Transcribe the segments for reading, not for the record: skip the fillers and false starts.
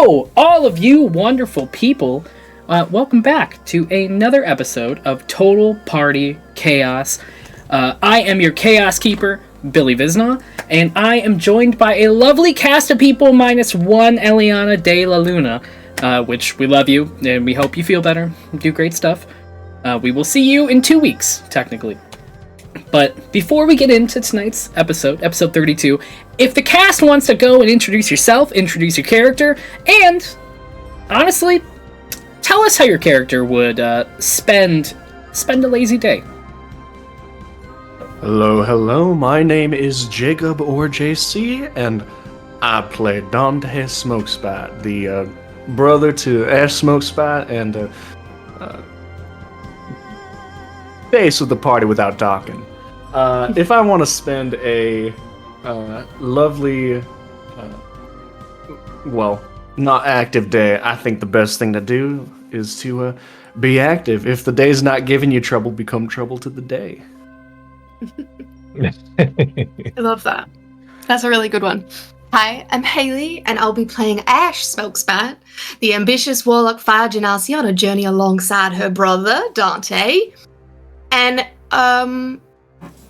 Hello, all of you wonderful people. Welcome back to another episode of Total Party Chaos. I am your Chaos Keeper, Billy Visna, and I am joined by a lovely cast of people minus one Eliana de la Luna, which we love you, and we hope you feel better and do great stuff. We will see you in 2 weeks, technically. But before we get into tonight's episode 32, if the cast wants to go and introduce yourself, introduce your character, and, honestly, tell us how your character would spend a lazy day. Hello, my name is Jacob or JC, and I play Dante Smokespat, the brother to Ash Smokespat and base of the party without docking. If I want to spend a lovely, not active day, I think the best thing to do is to be active. If the day's not giving you trouble, become trouble to the day. I love that. That's a really good one. Hi, I'm Haley, and I'll be playing Ash Smokespat, the ambitious warlock fire genasi on a journey alongside her brother, Dante. And,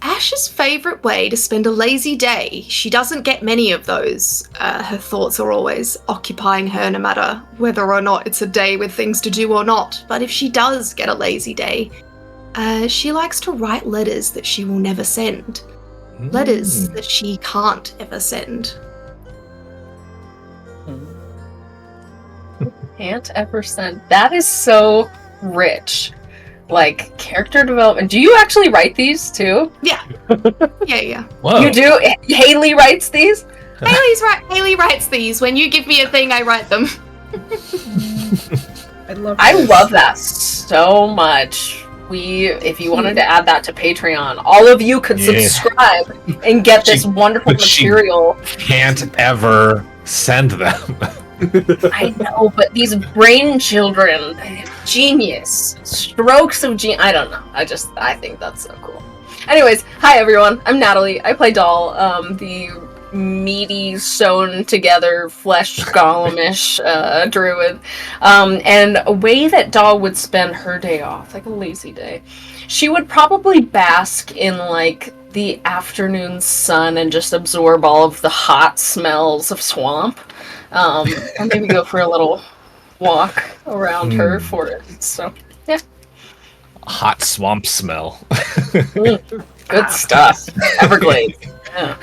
Ash's favorite way to spend a lazy day, she doesn't get many of those. Her thoughts are always occupying her no matter whether or not it's a day with things to do or not. But if she does get a lazy day, she likes to write letters that she will never send. Letters that she can't ever send. Can't ever send. That is so rich. Like, character development. Do you actually write these, too? Yeah. Yeah. Whoa. You do? Haley writes these? Haley writes these. When you give me a thing, I write them. I love that so much. If you wanted to add that to Patreon, all of you could subscribe and get this wonderful material. Can't ever send them. I know, but these brain children, genius, strokes of genius. I don't know. I think that's so cool. Anyways, hi everyone. I'm Natalie. I play Doll, the meaty, sewn together, flesh golem-ish druid. And a way that Doll would spend her day off, like a lazy day, she would probably bask in like the afternoon sun and just absorb all of the hot smells of swamp. Or maybe go for a little walk around her forest. So, yeah. Hot swamp smell. Good stuff. Everglades. Yeah.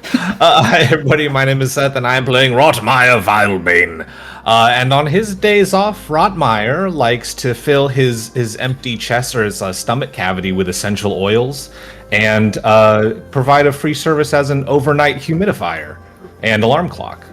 Hi everybody, my name is Seth and I'm playing Rotmeyer Vilebane. And on his days off, Rotmeyer likes to fill his empty chest or his stomach cavity with essential oils and provide a free service as an overnight humidifier and alarm clock.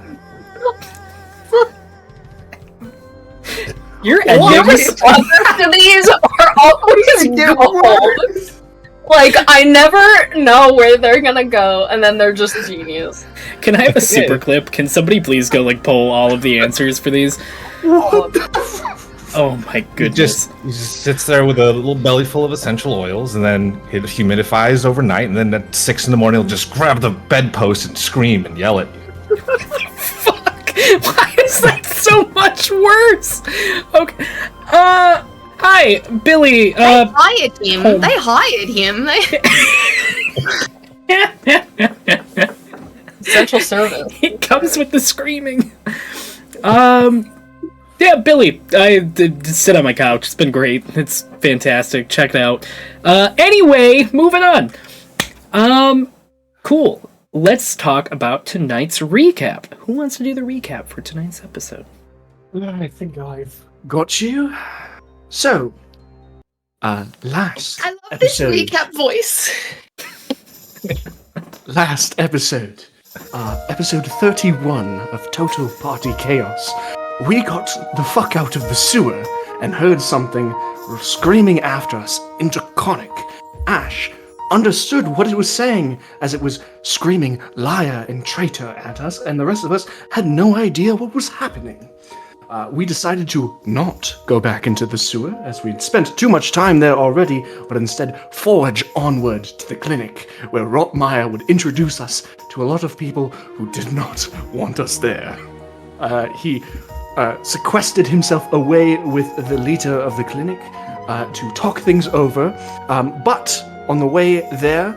Your responses to these are always gold. Like, I never know where they're gonna go, and then they're just genius. Can I have a super clip? Can somebody please go, like, pull all of the answers for these? Oh my goodness. He just sits there with a little belly full of essential oils, and then it humidifies overnight, and then at 6 in the morning he'll just grab the bedpost and scream and yell at you. Fuck! Why is that so much worse? Okay. Hi, Billy. They hired him. Essential service. He comes with the screaming. Yeah, Billy. I did sit on my couch. It's been great. It's fantastic. Check it out. Anyway, moving on. Cool. Let's talk about tonight's recap. Who wants to do the recap for tonight's episode? I think I've got you. So, last I love episode, this recap voice. Last episode, episode 31 of Total Party Chaos, we got the fuck out of the sewer and heard something screaming after us in Draconic. Ash understood what it was saying as it was screaming liar and traitor at us, and the rest of us had no idea what was happening. We decided to not go back into the sewer, as we'd spent too much time there already, but instead forge onward to the clinic, where Rotmeyer would introduce us to a lot of people who did not want us there. he sequestered himself away with the leader of the clinic to talk things over. But on the way there,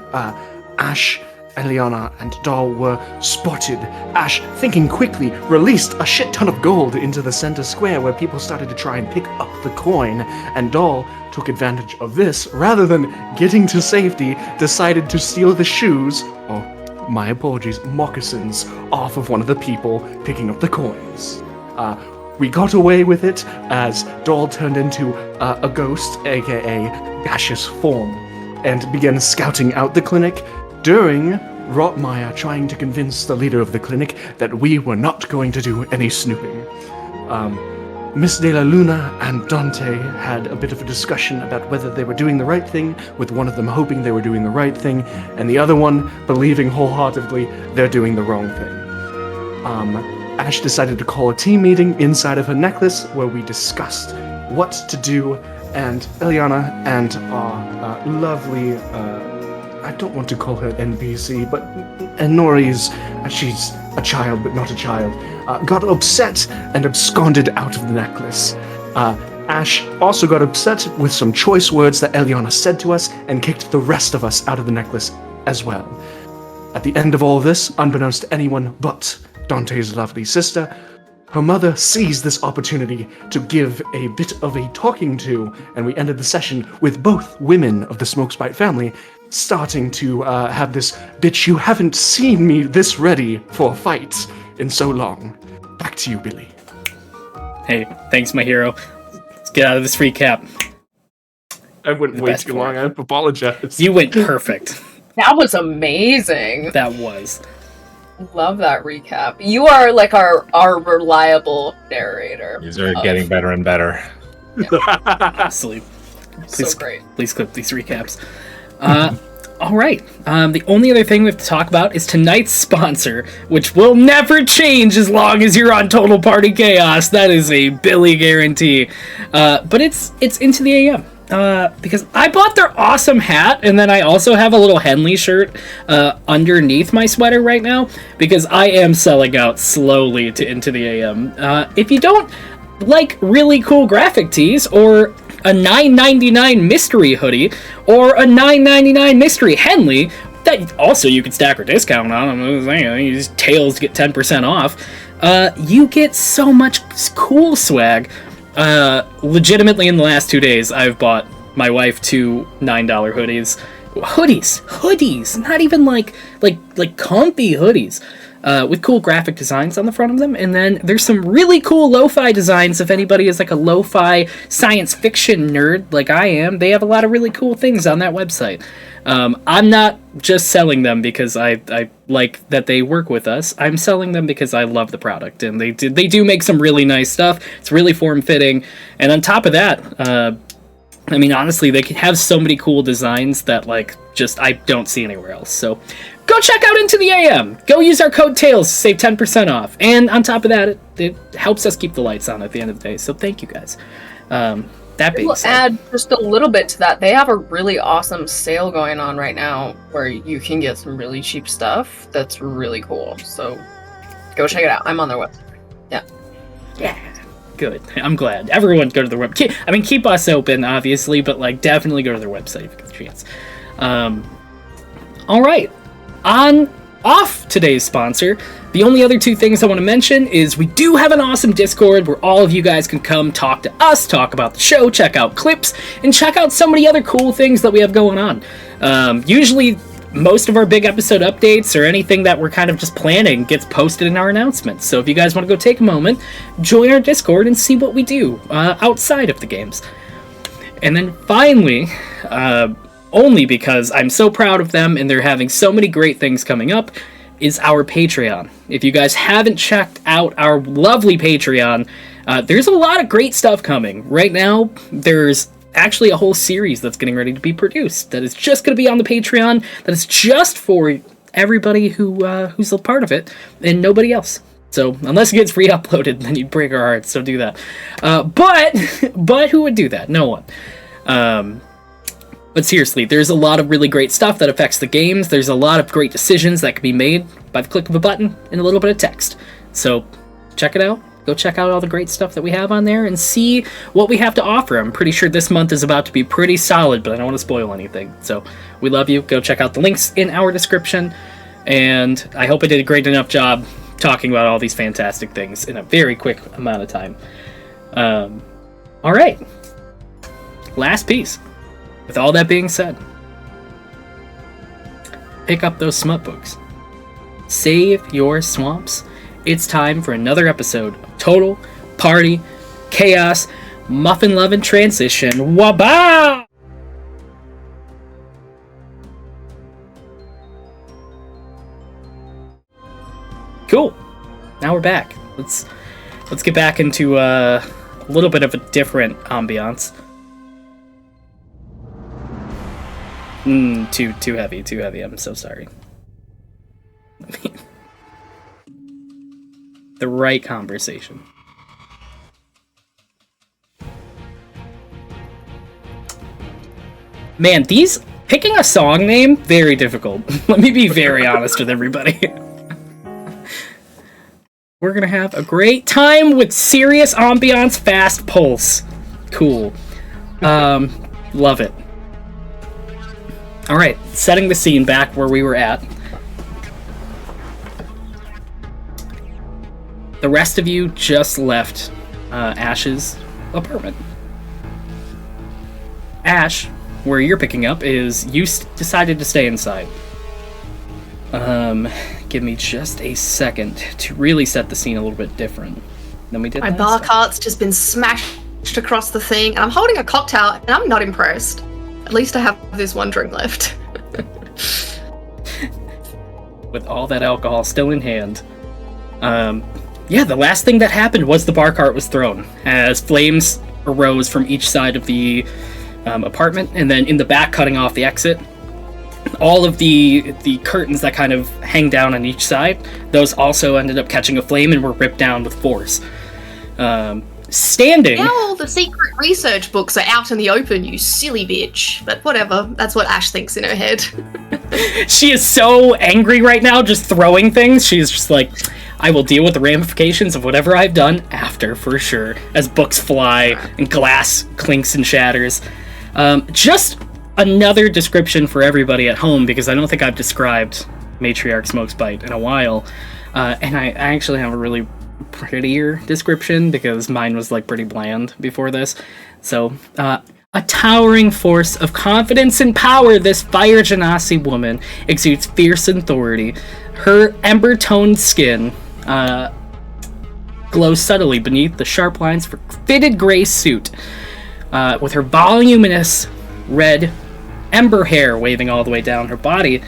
Ash, Eliana, and Doll were spotted. Ash, thinking quickly, released a shit ton of gold into the center square where people started to try and pick up the coin, and Doll took advantage of this. Rather than getting to safety, decided to steal the shoes, or my apologies, moccasins, off of one of the people picking up the coins. We got away with it as Doll turned into a ghost, aka gaseous form, and began scouting out the clinic during Rotmire trying to convince the leader of the clinic that we were not going to do any snooping. Miss De La Luna and Dante had a bit of a discussion about whether they were doing the right thing, with one of them hoping they were doing the right thing, and the other one believing wholeheartedly they're doing the wrong thing. Ash decided to call a team meeting inside of her necklace where we discussed what to do, and Eliana and our lovely, I don't want to call her NPC, but Nori's, she's a child but not a child, got upset and absconded out of the necklace. Ash also got upset with some choice words that Eliana said to us and kicked the rest of us out of the necklace as well. At the end of all this, unbeknownst to anyone but Dante's lovely sister, her mother seized this opportunity to give a bit of a talking to, and we ended the session with both women of the Smokespite family starting to have this, bitch, you haven't seen me this ready for a fight in so long. Back to you, Billy. Hey, thanks, my hero. Let's get out of this recap. I went way too long. I apologize. You went perfect. That was amazing. That was. Love that recap. You are like our reliable narrator. These are getting better and better. Honestly. Please, so great. Please clip these recaps. All right. The only other thing we have to talk about is tonight's sponsor, which will never change as long as you're on Total Party Chaos. That is a Billy guarantee. But it's Into the AM. Because I bought their awesome hat, and then I also have a little Henley shirt underneath my sweater right now, because I am selling out slowly to Into the AM. If you don't like really cool graphic tees, or a $9.99 mystery hoodie, or a $9.99 mystery Henley, that also you can stack or discount on them. You use Tails to get 10% off. You get so much cool swag. Legitimately in the last 2 days, I've bought my wife 2 $9 hoodies. Hoodies! Not even like comfy hoodies. With cool graphic designs on the front of them, and then there's some really cool lo-fi designs if anybody is like a lo-fi science fiction nerd like I am. They have a lot of really cool things on that website. I'm not just selling them because I like that they work with us. I'm selling them because I love the product, and they do make some really nice stuff. It's really form-fitting, and on top of that, I mean, honestly, they can have so many cool designs that, like, just I don't see anywhere else. So go check out Into the AM. Go use our code TAILS to save 10% off. And on top of that, it helps us keep the lights on at the end of the day. So thank you guys. That being said, add just a little bit to that. They have a really awesome sale going on right now where you can get some really cheap stuff that's really cool. So go check it out. I'm on their website. Yeah. Good. I'm glad. Everyone go to their website. I mean, keep us open, obviously, but like definitely go to their website if you get the chance. All right. Off today's sponsor, the only other 2 things I want to mention is we do have an awesome Discord where all of you guys can come talk to us, talk about the show, check out clips, and check out so many other cool things that we have going on. Usually, most of our big episode updates or anything that we're kind of just planning gets posted in our announcements. So if you guys want to go take a moment, join our Discord and see what we do outside of the games. And then finally, only because I'm so proud of them and they're having so many great things coming up, is our Patreon. If you guys haven't checked out our lovely Patreon, there's a lot of great stuff coming. Right now, there's actually a whole series that's getting ready to be produced that is just going to be on the Patreon, that is just for everybody who's a part of it and nobody else. So unless it gets re-uploaded, then you'd break our hearts, so do that. But who would do that? No one. But seriously, there's a lot of really great stuff that affects the games. There's a lot of great decisions that can be made by the click of a button and a little bit of text. So check it out. Go check out all the great stuff that we have on there and see what we have to offer. I'm pretty sure this month is about to be pretty solid, but I don't want to spoil anything. So we love you. Go check out the links in our description. And I hope I did a great enough job talking about all these fantastic things in a very quick amount of time. All right. Last piece. With all that being said, pick up those smut books. Save your swamps. It's time for another episode of Total Party Chaos Muffin Lovin' Transition. Waba! Cool. Now we're back. Let's get back into a little bit of a different ambiance. Too heavy. I'm so sorry. The right conversation. Man, picking a song name, very difficult. Let me be very honest with everybody. We're gonna have a great time with serious ambiance, fast pulse. Cool. Love it. Alright, setting the scene back where we were at. The rest of you just left Ash's apartment. Ash, where you're picking up, is you decided to stay inside. Give me just a second to really set the scene a little bit different than we did My last bar time. cart's just been smashed across the thing, and I'm holding a cocktail, and I'm not impressed. At least I have this one drink left. With all that alcohol still in hand. Yeah, the last thing that happened was the bar cart was thrown, as flames arose from each side of the apartment, and then in the back, cutting off the exit. All of the curtains that kind of hang down on each side, those also ended up catching a flame and were ripped down with force. Standing... Now all the secret research books are out in the open, you silly bitch. But whatever, that's what Ash thinks in her head. She is so angry right now, just throwing things. She's just like, I will deal with the ramifications of whatever I've done after, for sure, as books fly and glass clinks and shatters. Just another description for everybody at home, because I don't think I've described Matriarch Smoke's Bite in a while. And I actually have a really prettier description, because mine was like pretty bland before this. So, a towering force of confidence and power, this fire genasi woman exudes fierce authority. Her ember-toned skin glows subtly beneath the sharp lines of her fitted gray suit, with her voluminous red ember hair waving all the way down her body.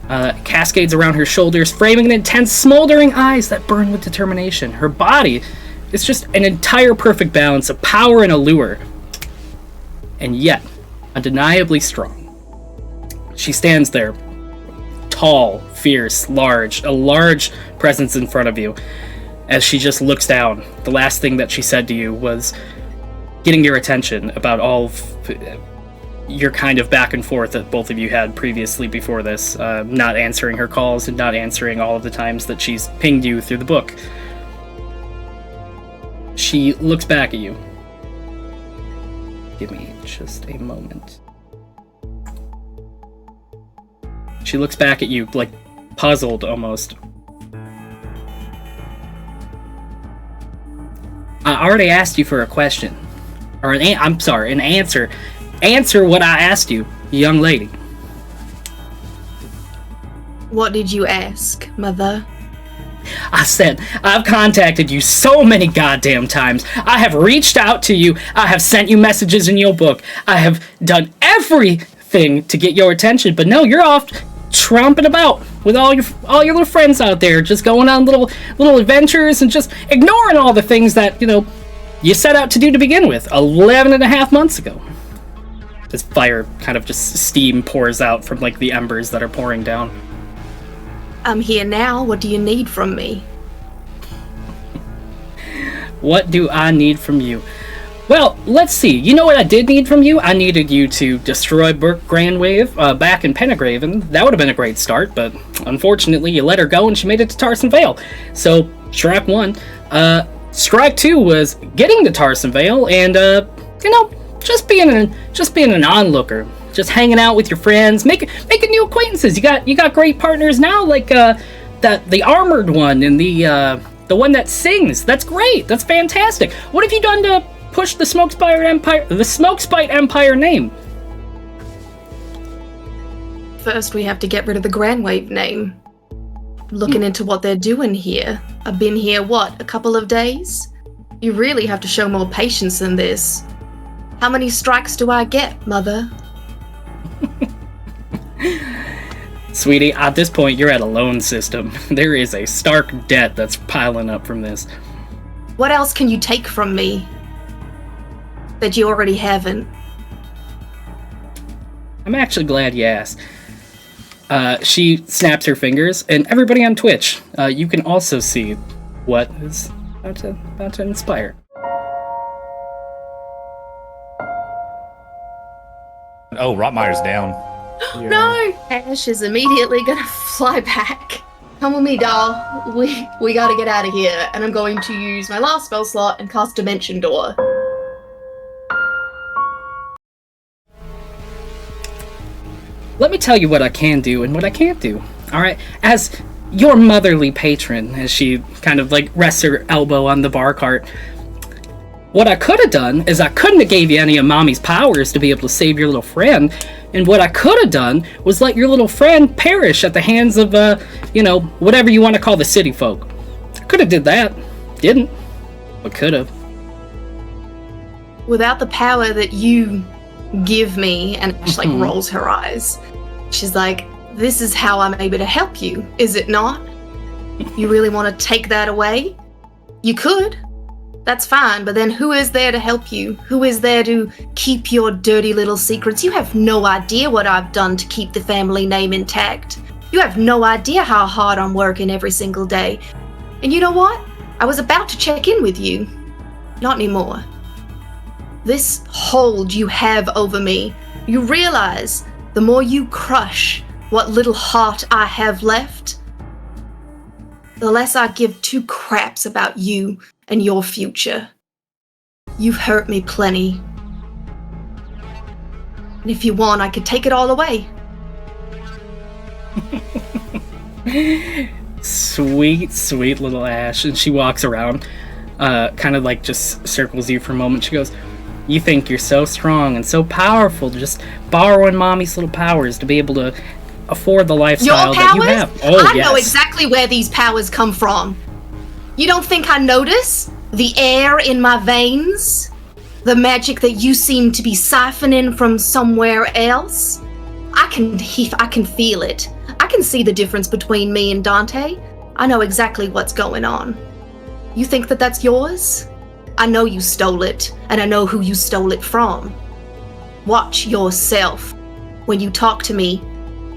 Cascades around her shoulders, framing an intense, smoldering eyes that burn with determination. Her body is just an entire perfect balance of power and allure, and yet undeniably strong. She stands there, tall, fierce, large, a large presence in front of you, as she just looks down. The last thing that she said to you was getting your attention about all of your kind of back and forth that both of you had previously before this, not answering her calls and not answering all of the times that she's pinged you through the book. She looks back at you. Give me just a moment. She looks back at you, like, puzzled almost. I already asked you for a question. Or an answer. Answer what I asked you, young lady. What did you ask, mother? I said, I've contacted you so many goddamn times. I have reached out to you. I have sent you messages in your book. I have done everything to get your attention, but no, you're off tromping about with all your little friends out there, just going on little adventures and just ignoring all the things that, you set out to do to begin with 11 and a half months ago. This fire kind of just steam pours out from, like, the embers that are pouring down. I'm here now. What do you need from me? What do I need from you? Well, let's see. You know what I did need from you? I needed you to destroy Burke Grandwave back in Pennegraven. That would have been a great start, but unfortunately you let her go and she made it to Tarson Vale. So Strike 1. Strike 2 was getting to Tarson Vale and, just being an onlooker. Just hanging out with your friends, making new acquaintances. You got great partners now, like the armored one and the one that sings. That's great. That's fantastic. What have you done to push the Smokespite Empire name? First, we have to get rid of the Grandwave name. Looking into what they're doing here. I've been here, a couple of days? You really have to show more patience than this. How many strikes do I get, Mother? Sweetie, at this point, you're at a loan system. There is a stark debt that's piling up from this. What else can you take from me that you already haven't? I'm actually glad you asked. She snaps her fingers, and everybody on Twitch, you can also see what is about to inspire. Oh, Rotmeyer's down. Yeah. No! Ash is immediately gonna fly back. Come with me, doll. We gotta get out of here, and I'm going to use my last spell slot and cast Dimension Door. Let me tell you what I can do and what I can't do. Alright? As your motherly patron, as she kind of like rests her elbow on the bar cart, what I could have done is I couldn't have gave you any of Mommy's powers to be able to save your little friend, and what I could have done was let your little friend perish at the hands of, whatever you want to call the city folk. I could have did that. Didn't. But could have. Without the power that you give me, and Ash rolls her eyes. She's like, this is how I'm able to help you, is it not? You really want to take that away? You could. That's fine, but then who is there to help you? Who is there to keep your dirty little secrets? You have no idea what I've done to keep the family name intact. You have no idea how hard I'm working every single day. And you know what? I was about to check in with you. Not anymore. This hold you have over me, you realize the more you crush what little heart I have left, the less I give two craps about you and your future. You've hurt me plenty. And if you want, I could take it all away. Sweet, sweet little Ash. And she walks around, kind of like just circles you for a moment. She goes, you think you're so strong and so powerful, just borrowing Mommy's little powers to be able to afford the lifestyle that you have. I know exactly where these powers come from. You don't think I notice the air in my veins? The magic that you seem to be siphoning from somewhere else? I can feel it. I can see the difference between me and Dante. I know exactly what's going on. You think that that's yours? I know you stole it, and I know who you stole it from. Watch yourself. When you talk to me,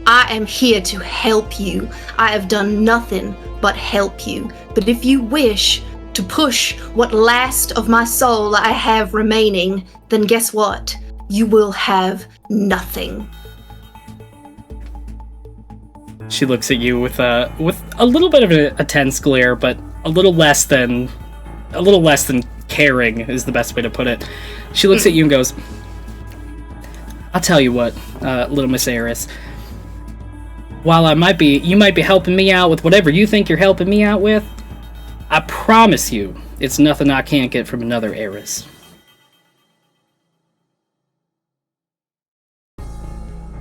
I am here to help you. I have done nothing but help you. But if you wish to push what last of my soul I have remaining, then guess what? You will have nothing. She looks at you with a little bit of a tense glare, but a little less than caring is the best way to put it. She looks at you and goes, I'll tell you what, little Miss Eris. While you might be helping me out with whatever you think you're helping me out with, I promise you, it's nothing I can't get from another Eris.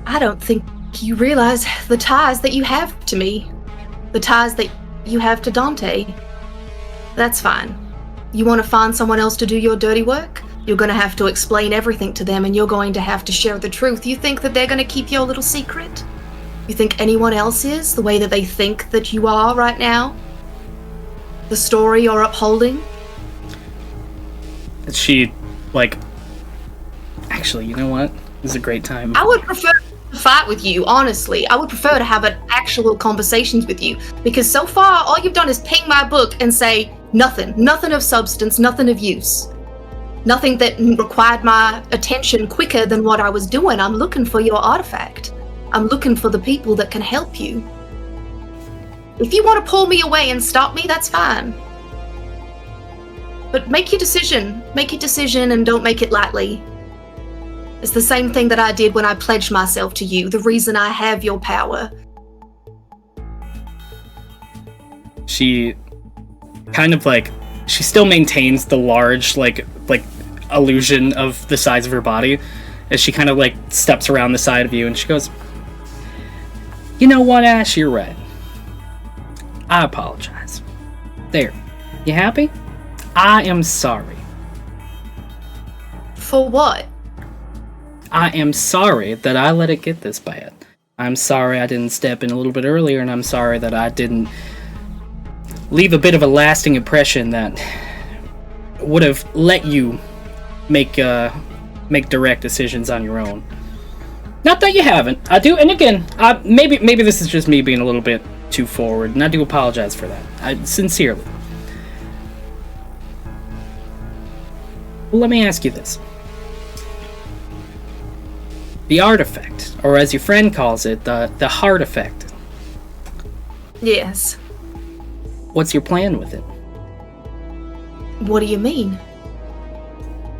I don't think you realize the ties that you have to me. The ties that you have to Dante. That's fine. You want to find someone else to do your dirty work? You're going to have to explain everything to them, and you're going to have to share the truth. You think that they're going to keep your little secret? You think anyone else is, the way that they think that you are right now? The story you're upholding? She, actually, you know what? This is a great time. I would prefer to fight with you, honestly. I would prefer to have an actual conversations with you, because so far, all you've done is ping my book and say nothing of substance, nothing of use. Nothing that required my attention quicker than what I was doing. I'm looking for your artifact. I'm looking for the people that can help you. If you want to pull me away and stop me, that's fine. But make your decision. Make your decision and don't make it lightly. It's the same thing that I did when I pledged myself to you, the reason I have your power. She kind of like, she still maintains the large, like illusion of the size of her body as she kind of like steps around the side of you and she goes, you know what, Ash, you're right. I apologize. There. You happy? I am sorry. For what? I am sorry that I let it get this bad. I'm sorry I didn't step in a little bit earlier, and I'm sorry that I didn't leave a bit of a lasting impression that would have let you make direct decisions on your own. Not that you haven't. I do, and again, maybe this is just me being a little bit too forward, and I do apologize for that. I sincerely. Well, let me ask you this. The artifact, or as your friend calls it, the heart effect. Yes. What's your plan with it? What do you mean?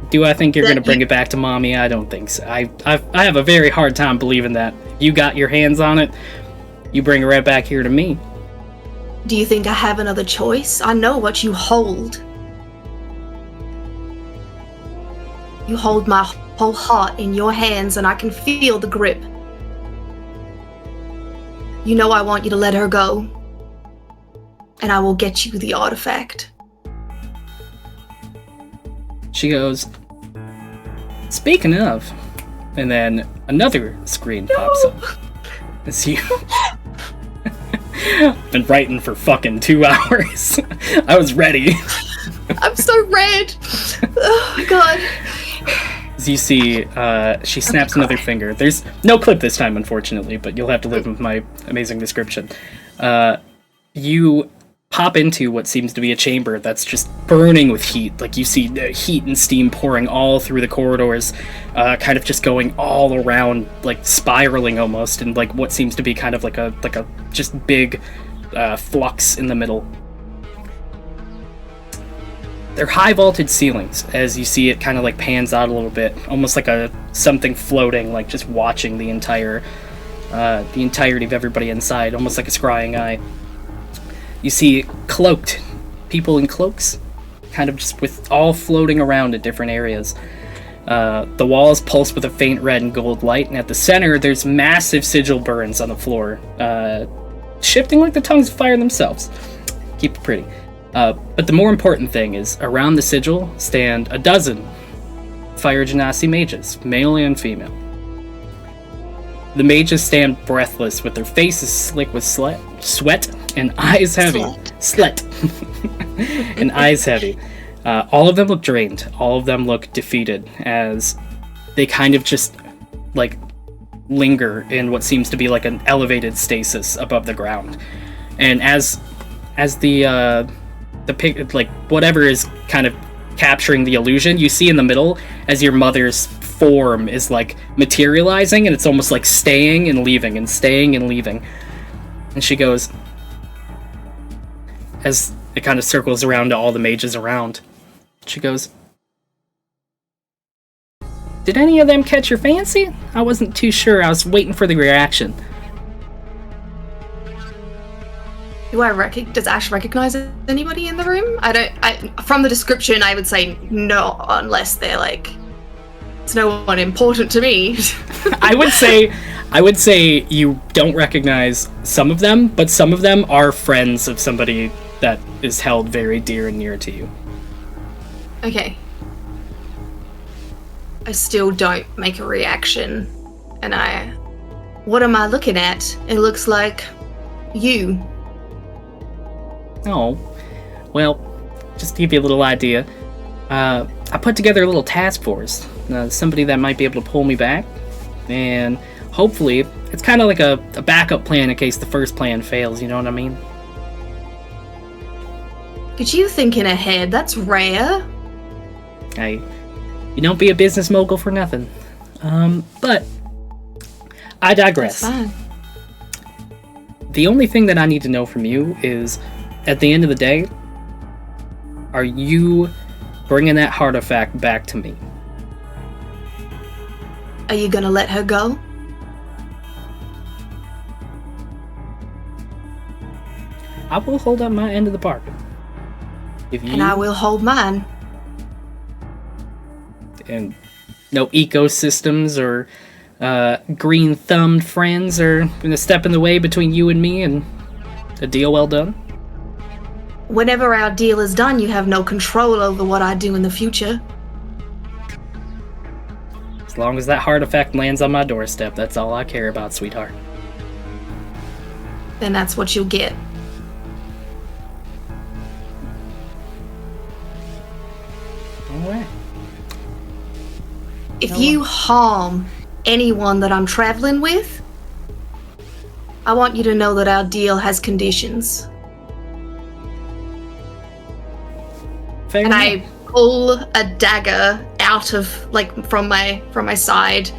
Do I think you're going to bring it back to Mommy? I don't think so. I have a very hard time believing that. You got your hands on it, you bring it right back here to me. Do you think I have another choice? I know what you hold. You hold my whole heart in your hands and I can feel the grip. You know I want you to let her go. And I will get you the artifact. She goes, speaking of, and then another screen pops up. It's you. Been writing for fucking 2 hours. I was ready. I'm so red. Oh my god. As you see, she snaps another finger. There's no clip this time, unfortunately, but you'll have to live with my amazing description. You pop into what seems to be a chamber that's just burning with heat. Like, you see heat and steam pouring all through the corridors, kind of just going all around, like spiraling almost, and like what seems to be kind of like a just big flux in the middle. They're high vaulted ceilings, as you see it kind of like pans out a little bit, almost like something floating, like just watching the entirety of everybody inside, almost like a scrying eye. You see cloaked people in cloaks, kind of just with all floating around at different areas. The walls pulse with a faint red and gold light, and at the center there's massive sigil burns on the floor, shifting like the tongues of fire themselves. Keep it pretty. But the more important thing is, around the sigil stand a dozen Fire Genasi mages, male and female. The mages stand breathless, with their faces slick with sweat, and eyes heavy. Sweat. And eyes heavy. All of them look drained. All of them look defeated, as they kind of just, like, linger in what seems to be like an elevated stasis above the ground. And as the pic, like, whatever is kind of capturing the illusion, you see in the middle as your mother's form is like materializing, and it's almost like staying and leaving and staying and leaving. And she goes, as it kind of circles around to all the mages around, she goes, did any of them catch your fancy? I wasn't too sure. I was waiting for the reaction. Does Ash recognize anybody in the room? From the description, I would say no, unless they're like, it's no one important to me. I would say you don't recognize some of them, but some of them are friends of somebody that is held very dear and near to you. Okay. I still don't make a reaction, and what am I looking at? It looks like you. Oh, well, just to give you a little idea, I put together a little task force, somebody that might be able to pull me back, and hopefully, it's kind of like a backup plan in case the first plan fails, you know what I mean? Could you thinking ahead? That's rare. You don't be a business mogul for nothing. But I digress. That's fine. the only thing that I need to know from you is, at the end of the day, are you bringing that artifact back to me? Are you gonna let her go? I will hold up my end of the bargain. If you, And I will hold mine. and no ecosystems or green-thumbed friends are going to step in the way between you and me and a deal well done? Whenever our deal is done, you have no control over what I do in the future. As long as that artifact lands on my doorstep, that's all I care about, sweetheart. Then that's what you'll get. Alright. If you harm anyone that I'm traveling with, I want you to know that our deal has conditions. Fair And enough. I pull a dagger out of from my side,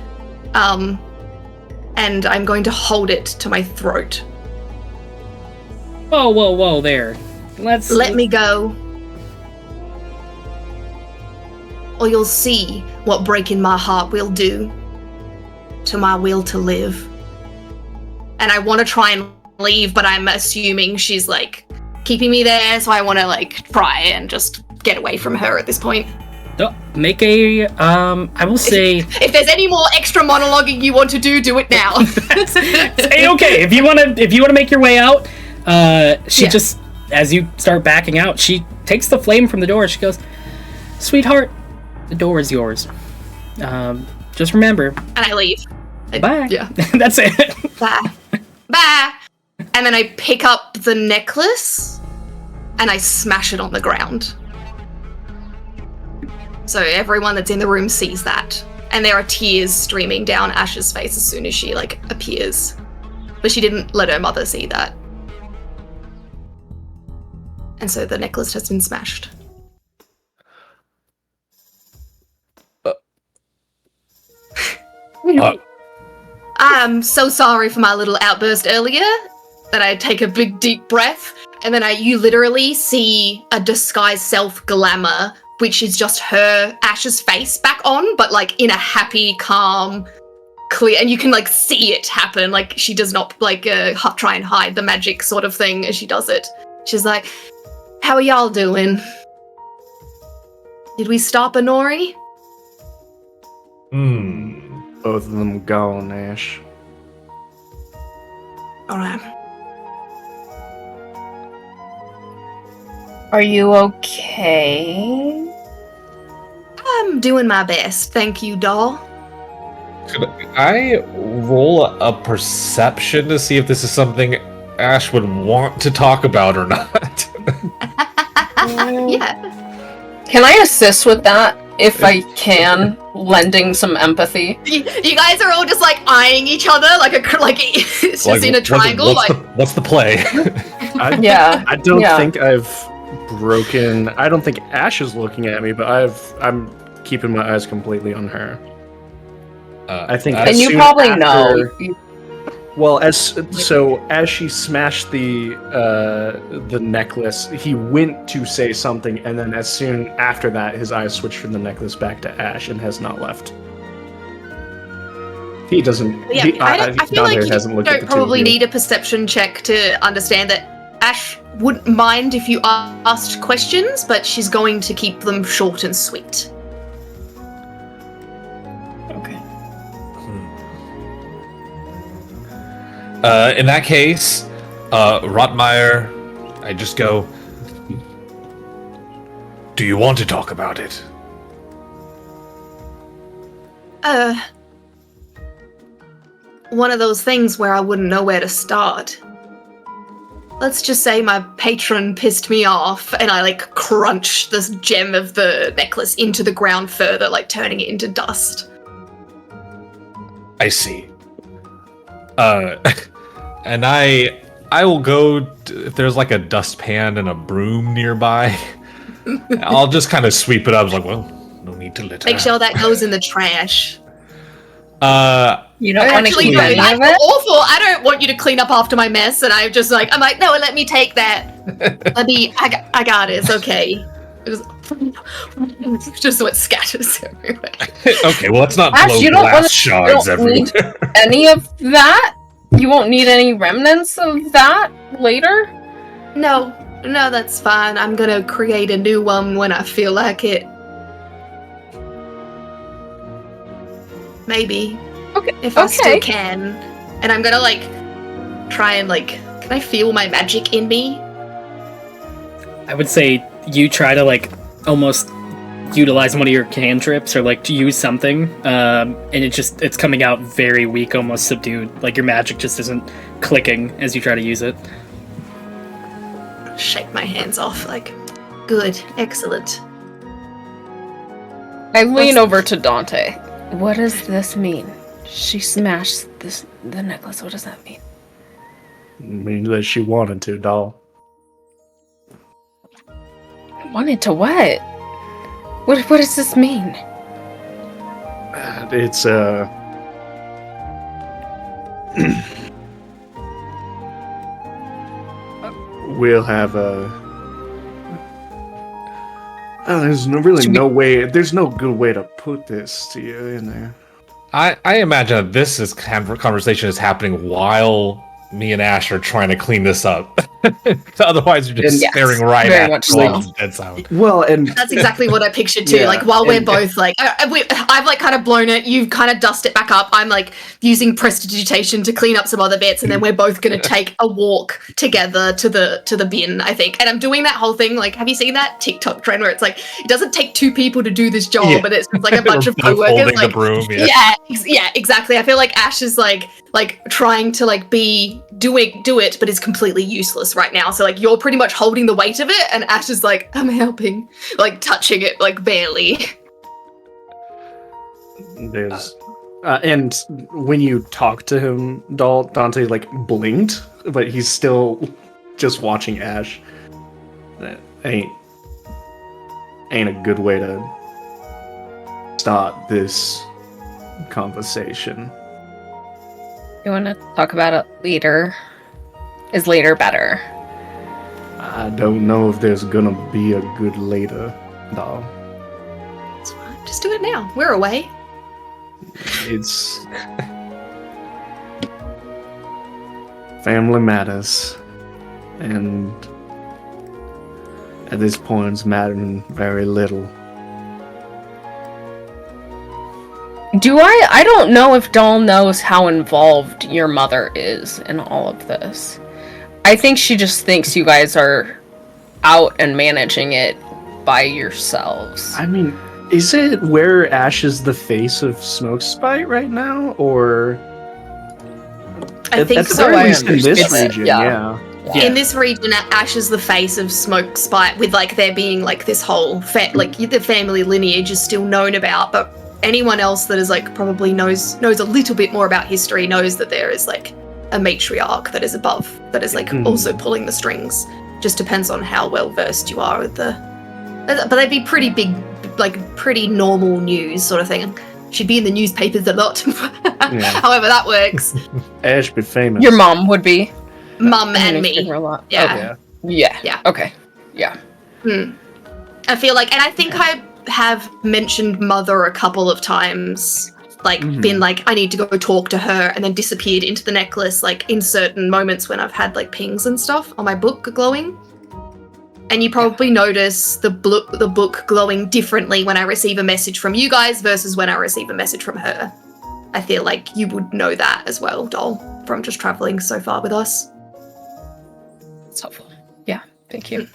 and I'm going to hold it to my throat. Whoa there. Let me go, or you'll see what breaking my heart will do to my will to live. And I want to try and leave, but I'm assuming she's like keeping me there, so I want to like try and just get away from her at this point. Make a I will say If there's any more extra monologuing you want to do it now. hey, okay, if you wanna make your way out, she just, as you start backing out, she takes the flame from the door. She goes, "Sweetheart, the door is yours. Just remember." And I leave. Bye. Yeah. That's it. Bye. Bye. And then I pick up the necklace and I smash it on the ground. So everyone that's in the room sees that. And there are tears streaming down Ash's face as soon as she appears. But she didn't let her mother see that. And so the necklace has been smashed. I'm so sorry for my little outburst earlier. Then I take a big deep breath, and then you literally see a disguised self glamour, which is just her, Ash's face back on, but in a happy, calm, clear, and you can see it happen. She does not try and hide the magic sort of thing as she does it. She's like, "How are y'all doing? Did we stop Honori?" Both of them gone, Ash. Alright. Are you okay? I'm doing my best, thank you, doll. Could I roll a perception to see if this is something Ash would want to talk about or not? Yeah. Can I assist with that if I can, lending some empathy? You guys are all just eyeing each other it's just in a triangle. What's the play? I don't think I've broken. I don't think Ash is looking at me, but I'm keeping my eyes completely on her. I think, and you probably know. Well, as she smashed the necklace, he went to say something, and then as soon after that, his eyes switched from the necklace back to Ash and has not left. He doesn't. Yeah, I feel like you don't probably need a perception check to understand that Ash wouldn't mind if you asked questions, but she's going to keep them short and sweet. In that case, Rotmeyer, I just go, "Do you want to talk about it?" One of those things where I wouldn't know where to start. Let's just say my patron pissed me off, and I crunch this gem of the necklace into the ground further, turning it into dust. I see. And I will go if there's a dustpan and a broom nearby. I'll just kind of sweep it up. I was like, well, no need to litter. Make sure that goes in the trash. You don't want to Actually, keep no, any I of feel it? awful. I don't want you to clean up after my mess, and I'm like, no, let me take that. I got it. It's okay. It was just so it scatters everywhere. Okay, well, let's not Ash, blow you don't glass wanna- shards you don't need- everywhere. Any of that? You won't need any remnants of that later? No, that's fine. I'm gonna create a new one when I feel like it. Maybe. Okay. If I still can. And I'm gonna try and can I feel my magic in me? I would say you try to almost utilize one of your cantrips or to use something, and it's coming out very weak, almost subdued. Like your magic just isn't clicking as you try to use it. Shake my hands off, good, excellent. I lean over to Dante. What does this mean? She smashed the necklace. What does that mean? I mean that she wanted to, doll. Wanted to what? What does this mean? It's we'll have there's there's no good way to put this to you in there. I imagine that this conversation is happening while me and Ash are trying to clean this up. Otherwise, you're just Yes, staring right very at much it. so. Dead silent. Well, and That's exactly what I pictured too. Yeah, While we're and- both I've kind of blown it. You've kind of dust it back up. I'm using prestidigitation to clean up some other bits, and then we're both gonna take a walk together to the bin. I think, and I'm doing that whole thing. Have you seen that TikTok trend where it's it doesn't take two people to do this job, Yeah. but it's just a bunch of Both co-workers. holding the broom. Yeah. Yeah, exactly. I feel like Ash is trying to do it, but is completely useless right now. So you're pretty much holding the weight of it, and Ash is I'm helping, touching it barely. there's and when you talk to him, Dante blinked, but he's still just watching Ash. That ain't a good way to start this conversation. You want to talk about it later? Is later better? I don't know if there's gonna be a good later, doll. It's fine. Just do it now. We're away. It's family matters, and at this point, it's mattering very little. I don't know if Doll knows how involved your mother is in all of this. I think she just thinks you guys are out and managing it by yourselves. I mean, is it where Ash is the face of Smoke Spite right now, or I think at the so. very I least in this understand it, region? yeah. Yeah. In this region, Ash is the face of Smoke Spite, with there being this whole the family lineage is still known about, but anyone else that is probably knows a little bit more about history knows that there is a matriarch that is above, that is also pulling the strings. Just depends on how well versed you are with but they'd be pretty big, pretty normal news sort of thing. She'd be in the newspapers a lot. Yeah. However that works. Ash be famous. Your mom would be. Mum and I me. her a lot. Yeah. Yeah. Yeah. Okay. Yeah. I feel and I think I have mentioned mother a couple of times, been I need to go talk to her, and then disappeared into the necklace, in certain moments when I've had pings and stuff on my book glowing. And you probably notice the book glowing differently when I receive a message from you guys versus when I receive a message from her. I feel you would know that as well, Doll, from just traveling so far with us. It's helpful. Yeah. Thank you.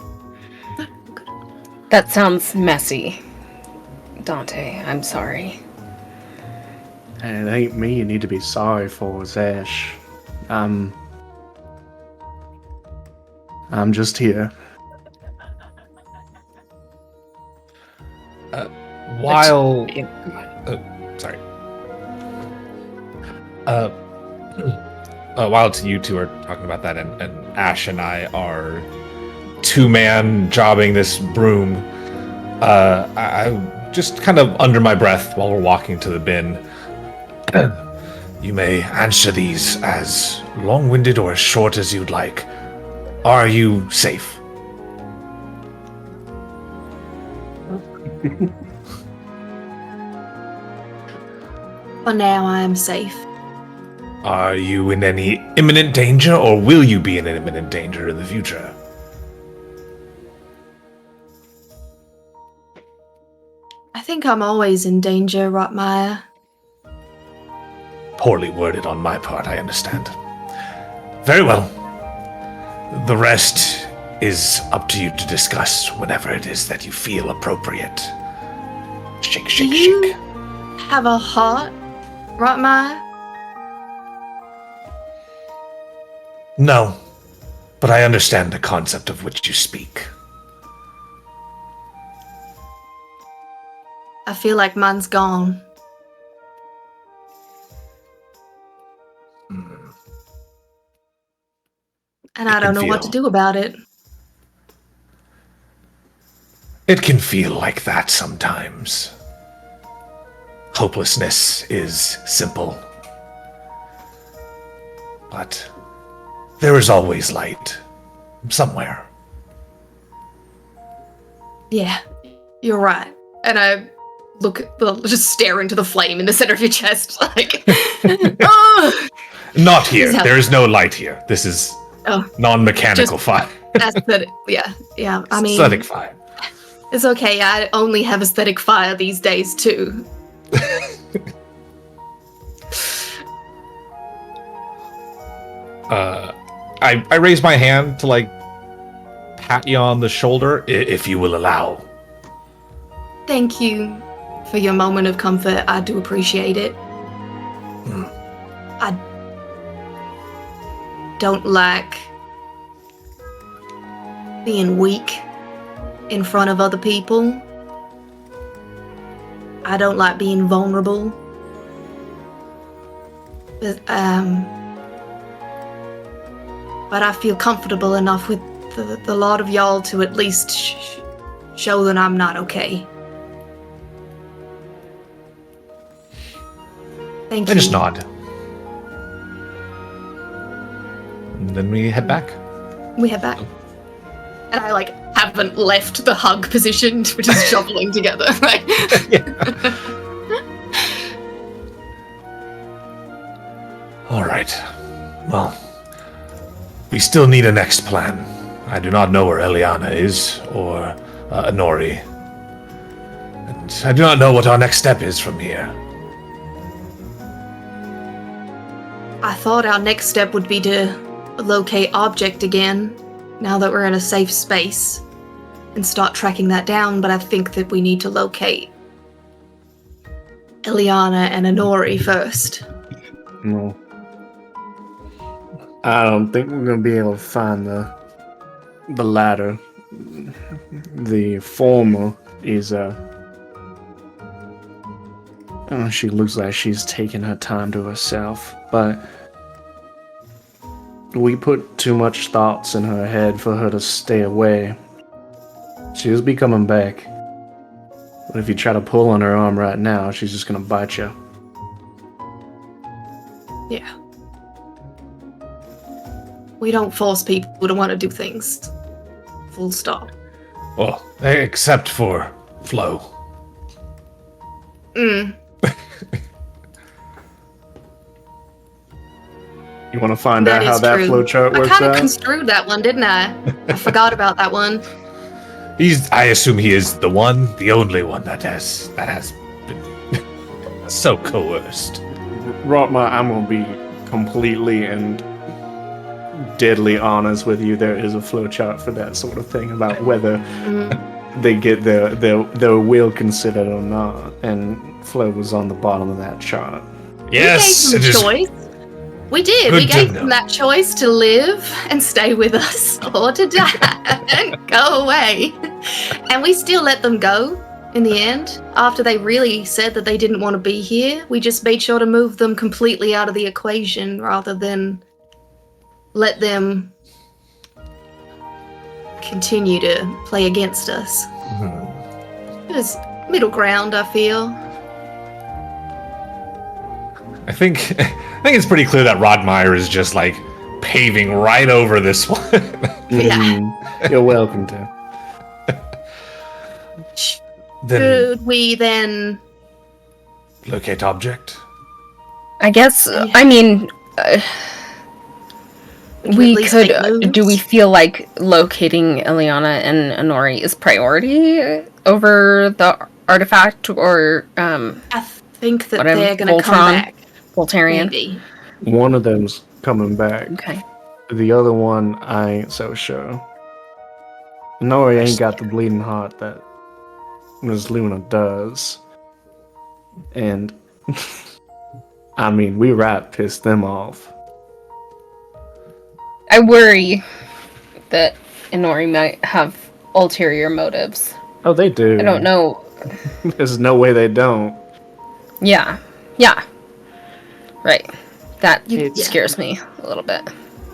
That sounds messy. Dante, I'm sorry. And it ain't me you need to be sorry for, it's Ash. I'm just here. While sorry. While you two are talking about that, and Ash and I are two-man jobbing this broom, I just kind of under my breath while we're walking to the bin. You may answer these as long-winded or as short as you'd like. Are you safe? For now, I am safe. Are you in any imminent danger, or will you be in imminent danger in the future? I think I'm always in danger, Rotmire. Poorly worded on my part, I understand. Very well. The rest is up to you to discuss whenever it is that you feel appropriate. Shake, shake, Do you shake. have a heart, Rotmire? No, but I understand the concept of which you speak. I feel like mine's gone. And I don't know what to do about it. It can feel like that sometimes. Hopelessness is simple. But there is always light. Somewhere. Yeah, you're right. And I just stare into the flame in the center of your chest, like, oh! Not here. There is no light here. This is non-mechanical fire. Aesthetic, yeah. I mean, aesthetic fire. It's okay. I only have aesthetic fire these days too. I raise my hand to pat you on the shoulder, if you will allow. Thank you for your moment of comfort. I do appreciate it. I don't like being weak in front of other people. I don't like being vulnerable. But I feel comfortable enough with the lot of y'all to at least show that I'm not okay. Thank you. I just nod. And then we head back. We head back. And I haven't left the hug position. We're just shoveling together. All right. Well, we still need a next plan. I do not know where Eliana is, or Nori. And I do not know what our next step is from here. I thought our next step would be to locate object again, now that we're in a safe space, and start tracking that down, but I think that we need to locate Eliana and Anori first. No. I don't think we're gonna be able to find the latter. The former is she looks like she's taking her time to herself, but we put too much thoughts in her head for her to stay away. She'll be coming back. But if you try to pull on her arm right now, she's just gonna bite you. Yeah. We don't force people to want to do things. Full stop. Well, except for Flo. You want to find That out how is that true. flowchart works I kind of out? construed that one, didn't I? I forgot about that one. I assume he is the only one that has been so coerced. Rotma, I'm gonna be completely and deadly honest with you. There is a flowchart for that sort of thing about whether they get their will considered or not, and Flo was on the bottom of that chart. Yes, we it gave is. them choice. We did. Good We to gave know. them that choice to live and stay with us, or to die and go away. And we still let them go in the end. After they really said that they didn't want to be here, we just made sure to move them completely out of the equation rather than let them continue to play against us. It was middle ground, I feel. I think it's pretty clear that Rodmeyer is just like paving right over this one. Yeah. You're welcome to. Then Should we then? locate object. I guess. Yeah. I mean, at we least could. make moves? Do we feel like locating Ileana and Honori is priority over the artifact, or I think that whatever, they're going to come Voltron? back. Voltarian? Maybe. One of them's coming back. Okay. The other one, I ain't so sure. Nori ain't got the bleeding heart that Ms. Luna does. And, I mean, we right pissed them off. I worry that Inori might have ulterior motives. Oh, they do. I don't know. There's no way they don't. Yeah. Right. That It's- scares me a little bit.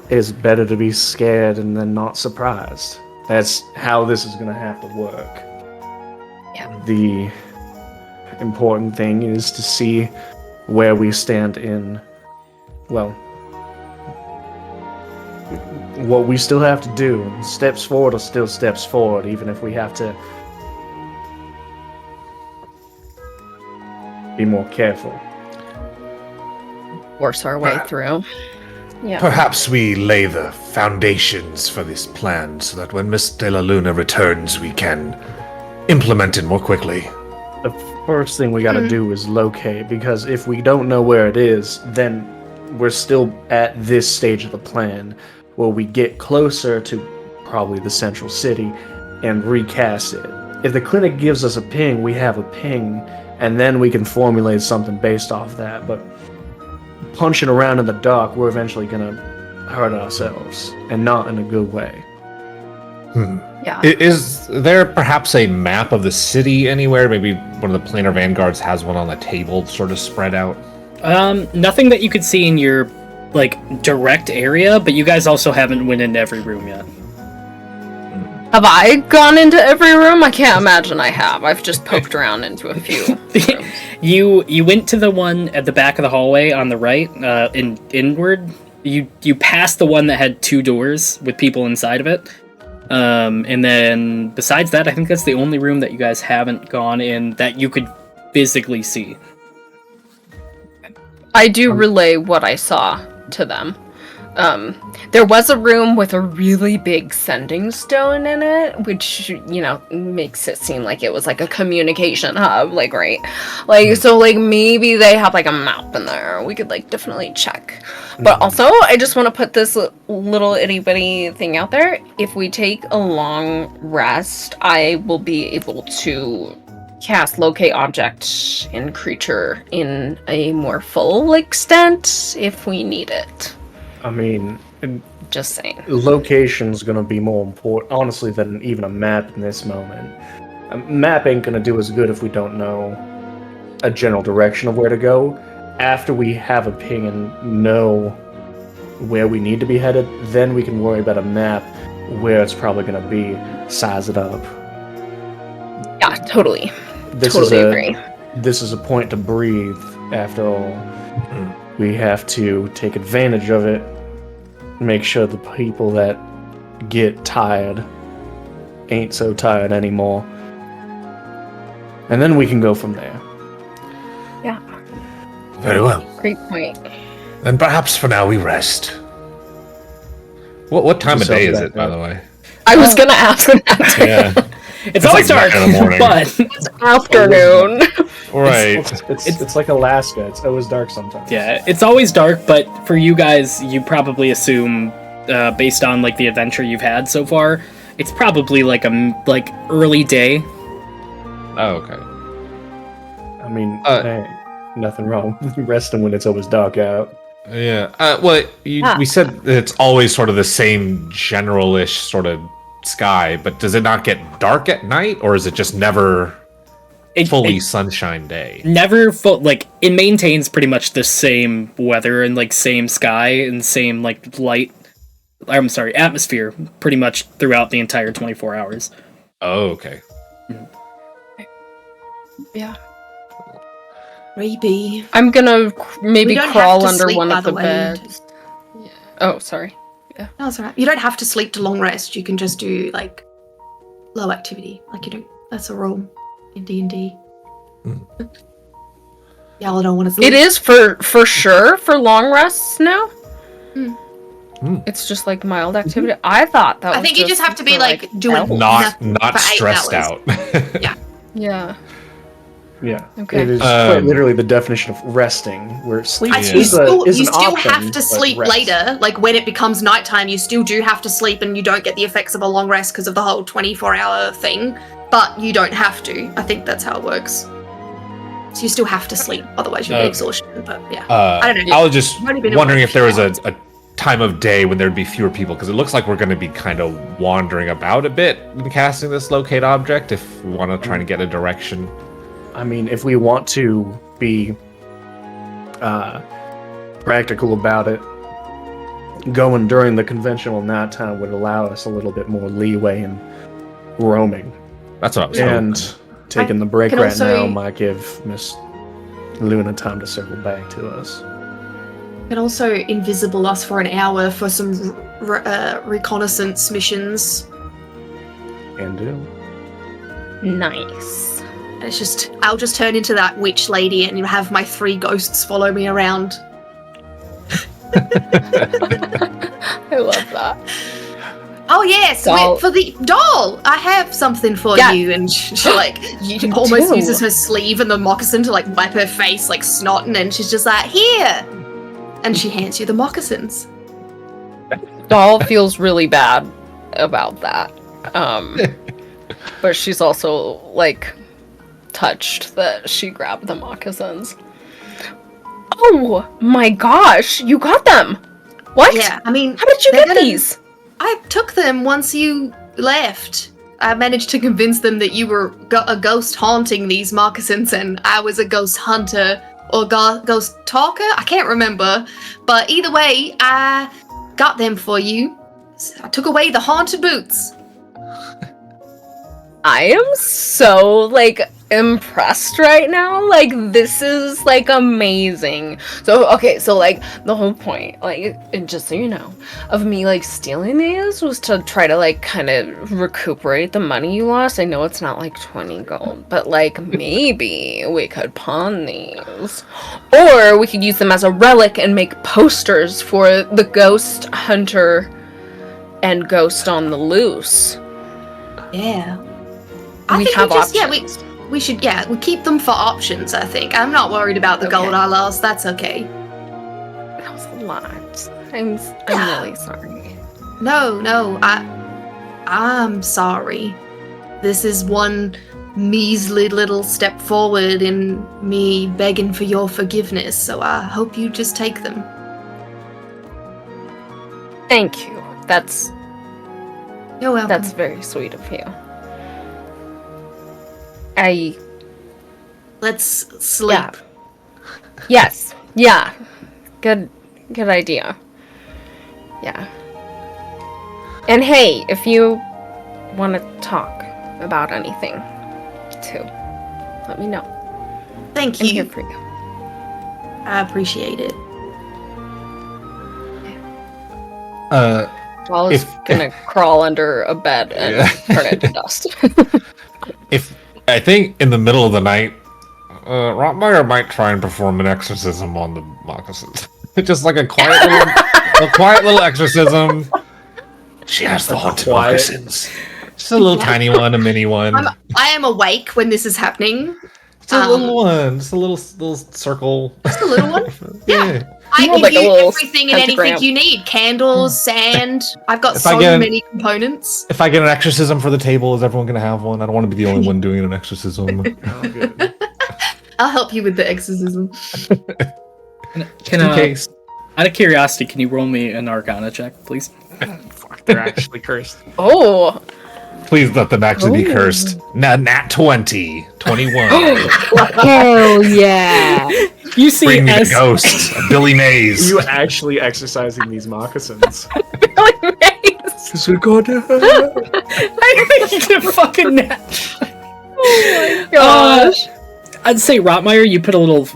It's better to be scared and then not surprised. That's how this is gonna have to work. Yeah. The important thing is to see where we stand in, well, what we still have to do. Steps forward are still steps forward, even if we have to be more careful. Force our way through. Yeah. Perhaps we lay the foundations for this plan so that when Miss De La Luna returns, we can implement it more quickly. The first thing we gotta do is locate, because if we don't know where it is, then we're still at this stage of the plan where we get closer to probably the central city and recast it. If the clinic gives us a ping, we have a ping, and then we can formulate something based off that. But punching around in the dark, we're eventually gonna hurt ourselves, and not in a good way. Yeah. Is there perhaps a map of the city anywhere? Maybe one of the planar vanguards has one on the table, sort of spread out. Nothing that you could see in your direct area, but you guys also haven't went into every room yet. Have I gone into every room? I can't imagine I have. I've just poked around into a few rooms. You went to the one at the back of the hallway on the right, inward. You passed the one that had 2 doors with people inside of it. And then besides that, I think that's the only room that you guys haven't gone in that you could physically see. I do relay what I saw to them. There was a room with a really big sending stone in it, which, makes it seem like it was like a communication hub, right? So maybe they have a map in there. We could definitely check. But also, I just want to put this little itty bitty thing out there. If we take a long rest, I will be able to cast locate object and creature in a more full extent if we need it. I mean, Just saying. location's gonna be more important, honestly, than even a map in this moment. A map ain't gonna do us good if we don't know a general direction of where to go. After we have a ping and know where we need to be headed, then we can worry about a map where it's probably gonna be, size it up. Yeah, totally. This Totally is agree. This is a point to breathe, after all. We have to take advantage of it, make sure the people that get tired ain't so tired anymore. And then we can go from there. Yeah, Very well. great point. Then perhaps for now we rest. What time of day is it, by the way? I was gonna ask that. Yeah. It's always like dark, 9 in the morning. but It's afternoon. Right. It's like Alaska. It's always dark sometimes. yeah, it's always dark. But for you guys, you probably assume, based on the adventure you've had so far, it's probably early day. Oh, okay. I mean, hey, nothing wrong with resting when it's always dark out. Yeah. We said that it's always sort of the same general-ish sort of sky, but does it not get dark at night, or is it just never fully sunshine day? Never full. It maintains pretty much the same weather and same sky and same light. I'm sorry, atmosphere pretty much throughout the entire 24 hours. Oh, okay. Yeah. Maybe. I'm gonna maybe We don't crawl have to under sleep, one by of the the way. beds. Yeah. Oh, sorry. No, it's alright. You don't have to sleep to long rest. You can just do like low activity. Like you don't. That's a rule in D&D. Y'all don't want to sleep. It is for sure for long rests now. It's just like mild activity. I thought that. I think you just have to be for, like doing health. nothing Not for 8 stressed hours. out. Yeah. Yeah. Okay. It is quite literally the definition of resting, where sleep You is still, is you an still option, have to but sleep rest. later. Like when it becomes nighttime, you still do have to sleep, and you don't get the effects of a long rest because of the whole 24-hour thing. But you don't have to. I think that's how it works. So you still have to sleep, otherwise you'll get exhaustion. But yeah, I don't know. I was just I've only been wondering awake if there was for a time of day when there'd be fewer people, because it looks like we're going to be kind of wandering about a bit in casting this locate object if we want to try and get a direction. I mean, if we want to be practical about it, going during the conventional nighttime would allow us a little bit more leeway in roaming. That's what I was And hoping. taking the break can right also- now might give Miss Luna time to circle back to us. can also invisible us for an hour for some reconnaissance missions. And do. Nice. And it's just, I'll just turn into that witch lady and have my 3 ghosts follow me around. I love that. Oh yes, Doll. for the doll, I have something for Yeah. you. And she like almost too. uses her sleeve and the moccasin to like wipe her face like snotting, and she's just like, here. And she hands you the moccasins. Doll feels really bad about that. But she's also like touched that she grabbed the moccasins. Oh my gosh, you got them! What? Yeah, I mean, How did you they're get gonna- these? I took them once you left. I managed to convince them that you were a ghost haunting these moccasins and I was a ghost hunter or ghost talker. I can't remember. But either way, I got them for you. I took away the haunted boots. I am so like impressed right now. Like this is like amazing. So okay, so like the whole point, like and just so you know, of me like stealing these was to try to like kind of recuperate the money you lost. I know it's not like 20 gold, but like maybe we could pawn these. Or we could use them as a relic and make posters for the ghost hunter and ghost on the loose. Yeah. I We think have we just, options. we should, we keep them for options, I think. I'm not worried about the gold Okay. I lost. That's okay. That was a lot. I'm really sorry. No, I'm sorry. This is one measly little step forward in me begging for your forgiveness, so I hope you just take them. Thank you. That's You're welcome. That's very sweet of you. Let's sleep. Yeah. Yes. Yeah. Good idea. Yeah. And hey, if you want to talk about anything, too, let me know. Thank I'm you. here for you. I appreciate it. Walla's gonna crawl under a bed and turn it to dust. If I think in the middle of the night, Rotmeyer might try and perform an exorcism on the moccasins. Just like a quiet little exorcism. She has the haunted Quiet. moccasins. Just a little tiny one, a mini one. I am awake when this is happening. Just a little one. Just a little circle. Just a little one. Yeah. I More give like a you little everything and anything pentagram. you need. Candles, sand. I've got If I so get- many components. If I get an exorcism for the table, is everyone gonna have one? I don't want to be the only one doing an exorcism. Oh, good. I'll help you with the exorcism. Can In case. out of curiosity, can you roll me an Arcana check, please? Fuck, they're actually cursed. Oh, Please let them actually be Ooh. cursed. Nat 20. 21. hell yeah! You see, Bring me the as ghost. Billy Mays. You actually exercising these moccasins. Really nice. Is it gonna hurt? I think you get a fucking nat. Gosh. I'd say Rotmeyer, you put a little,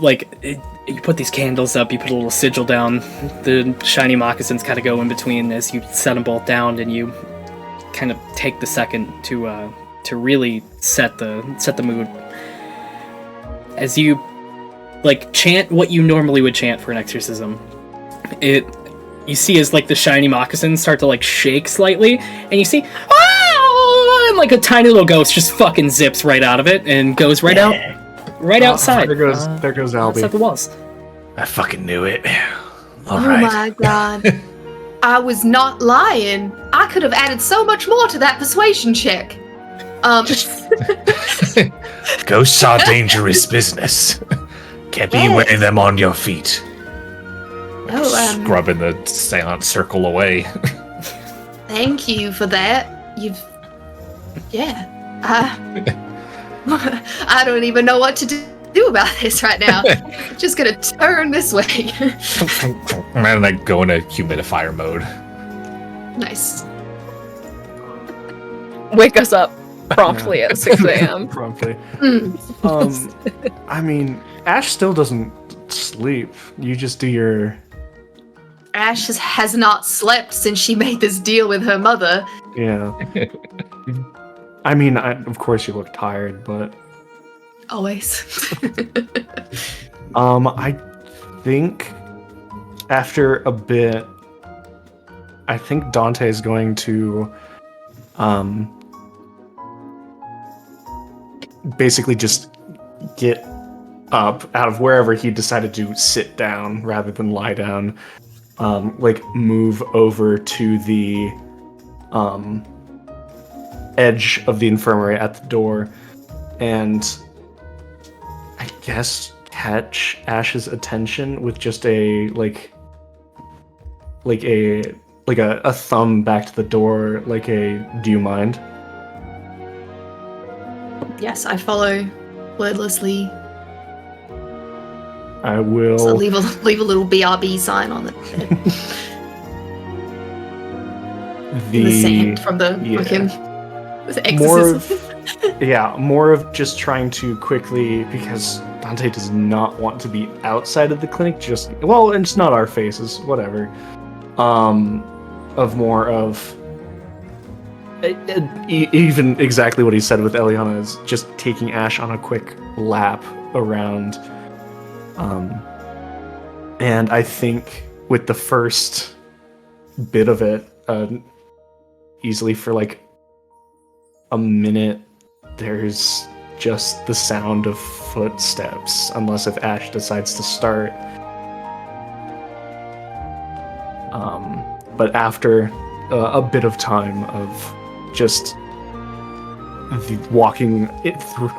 you put these candles up, you put a little sigil down, the shiny moccasins kind of go in between as you set them both down, and you kind of take the second to really set the mood. As you, chant what you normally would chant for an exorcism, you see as, the shiny moccasins start to, shake slightly, and you see, ah! And, a tiny little ghost just fucking zips right out of it and goes right outside. There goes Albie. Outside the walls. I fucking knew it. All Oh right. my god. I was not lying. I could have added so much more to that persuasion check. Ghosts are dangerous business. Can't be wearing them on your feet. Scrubbing the seance circle away. Thank you for that. I don't even know what to do about this right now. Just gonna turn this way. And I go into humidifier mode. Nice. Wake us up promptly at 6 a.m. Promptly. Mm. I mean, Ash still doesn't sleep. You just do your... Ash has not slept since she made this deal with her mother. Yeah. I mean, of course you look tired, but... Always. I think after a bit, I think Dante's going to basically just get up out of wherever he decided to sit down rather than lie down, move over to the edge of the infirmary at the door, and I guess catch Ash's attention with just a thumb back to the door, do you mind? Yes, I follow wordlessly. I will So leave a little BRB sign on the bed. In the sand from the fucking exorcism. More of just trying to quickly, because Dante does not want to be outside of the clinic, and it's not our faces, whatever. Even exactly what he said with Eliana is just taking Ash on a quick lap around. And I think with the first bit of it, easily for a minute, there's just the sound of footsteps, unless if Ash decides to start. But after a bit of time of just walking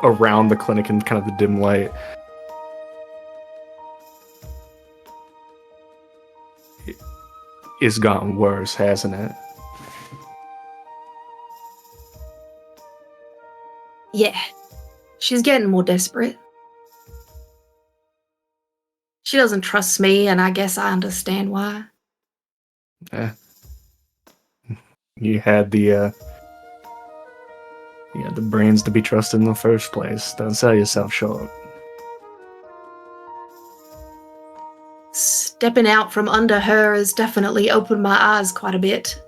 around the clinic in kind of the dim light, it's gotten worse, hasn't it? Yeah. She's getting more desperate. She doesn't trust me, and I guess I understand why. You had the brains to be trusted in the first place. Don't sell yourself short. Stepping out from under her has definitely opened my eyes quite a bit.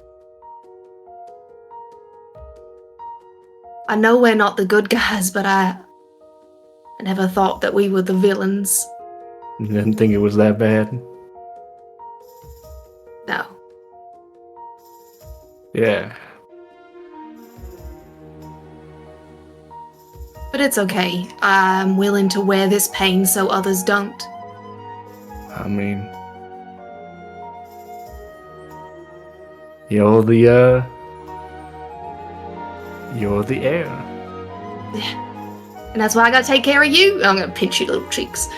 I know we're not the good guys, but I never thought that we were the villains. You didn't think it was that bad? No. Yeah. But it's okay. I'm willing to wear this pain so others don't. I mean, you're the heir. And that's why I gotta take care of you. I'm gonna pinch your little cheeks.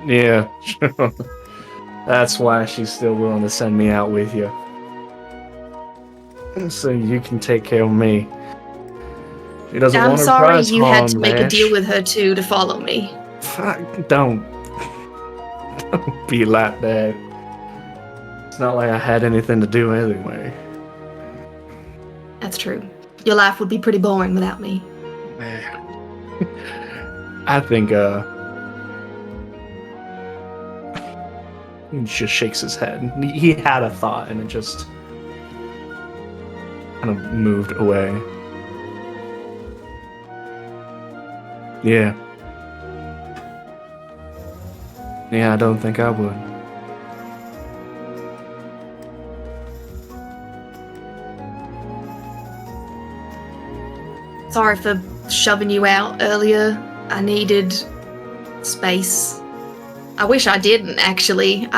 Yeah, sure. That's why she's still willing to send me out with you. So you can take care of me. She doesn't I'm want her sorry prize you had to harmed, make a Ash. deal with her too to follow me. Fuck, don't be like that. It's not like I had anything to do anyway. That's true. Your life would be pretty boring without me. I think, he just shakes his head. He had a thought, and it just kind of moved away. Yeah. Yeah, I don't think I would. Sorry for shoving you out earlier. I needed space. I wish I didn't, actually.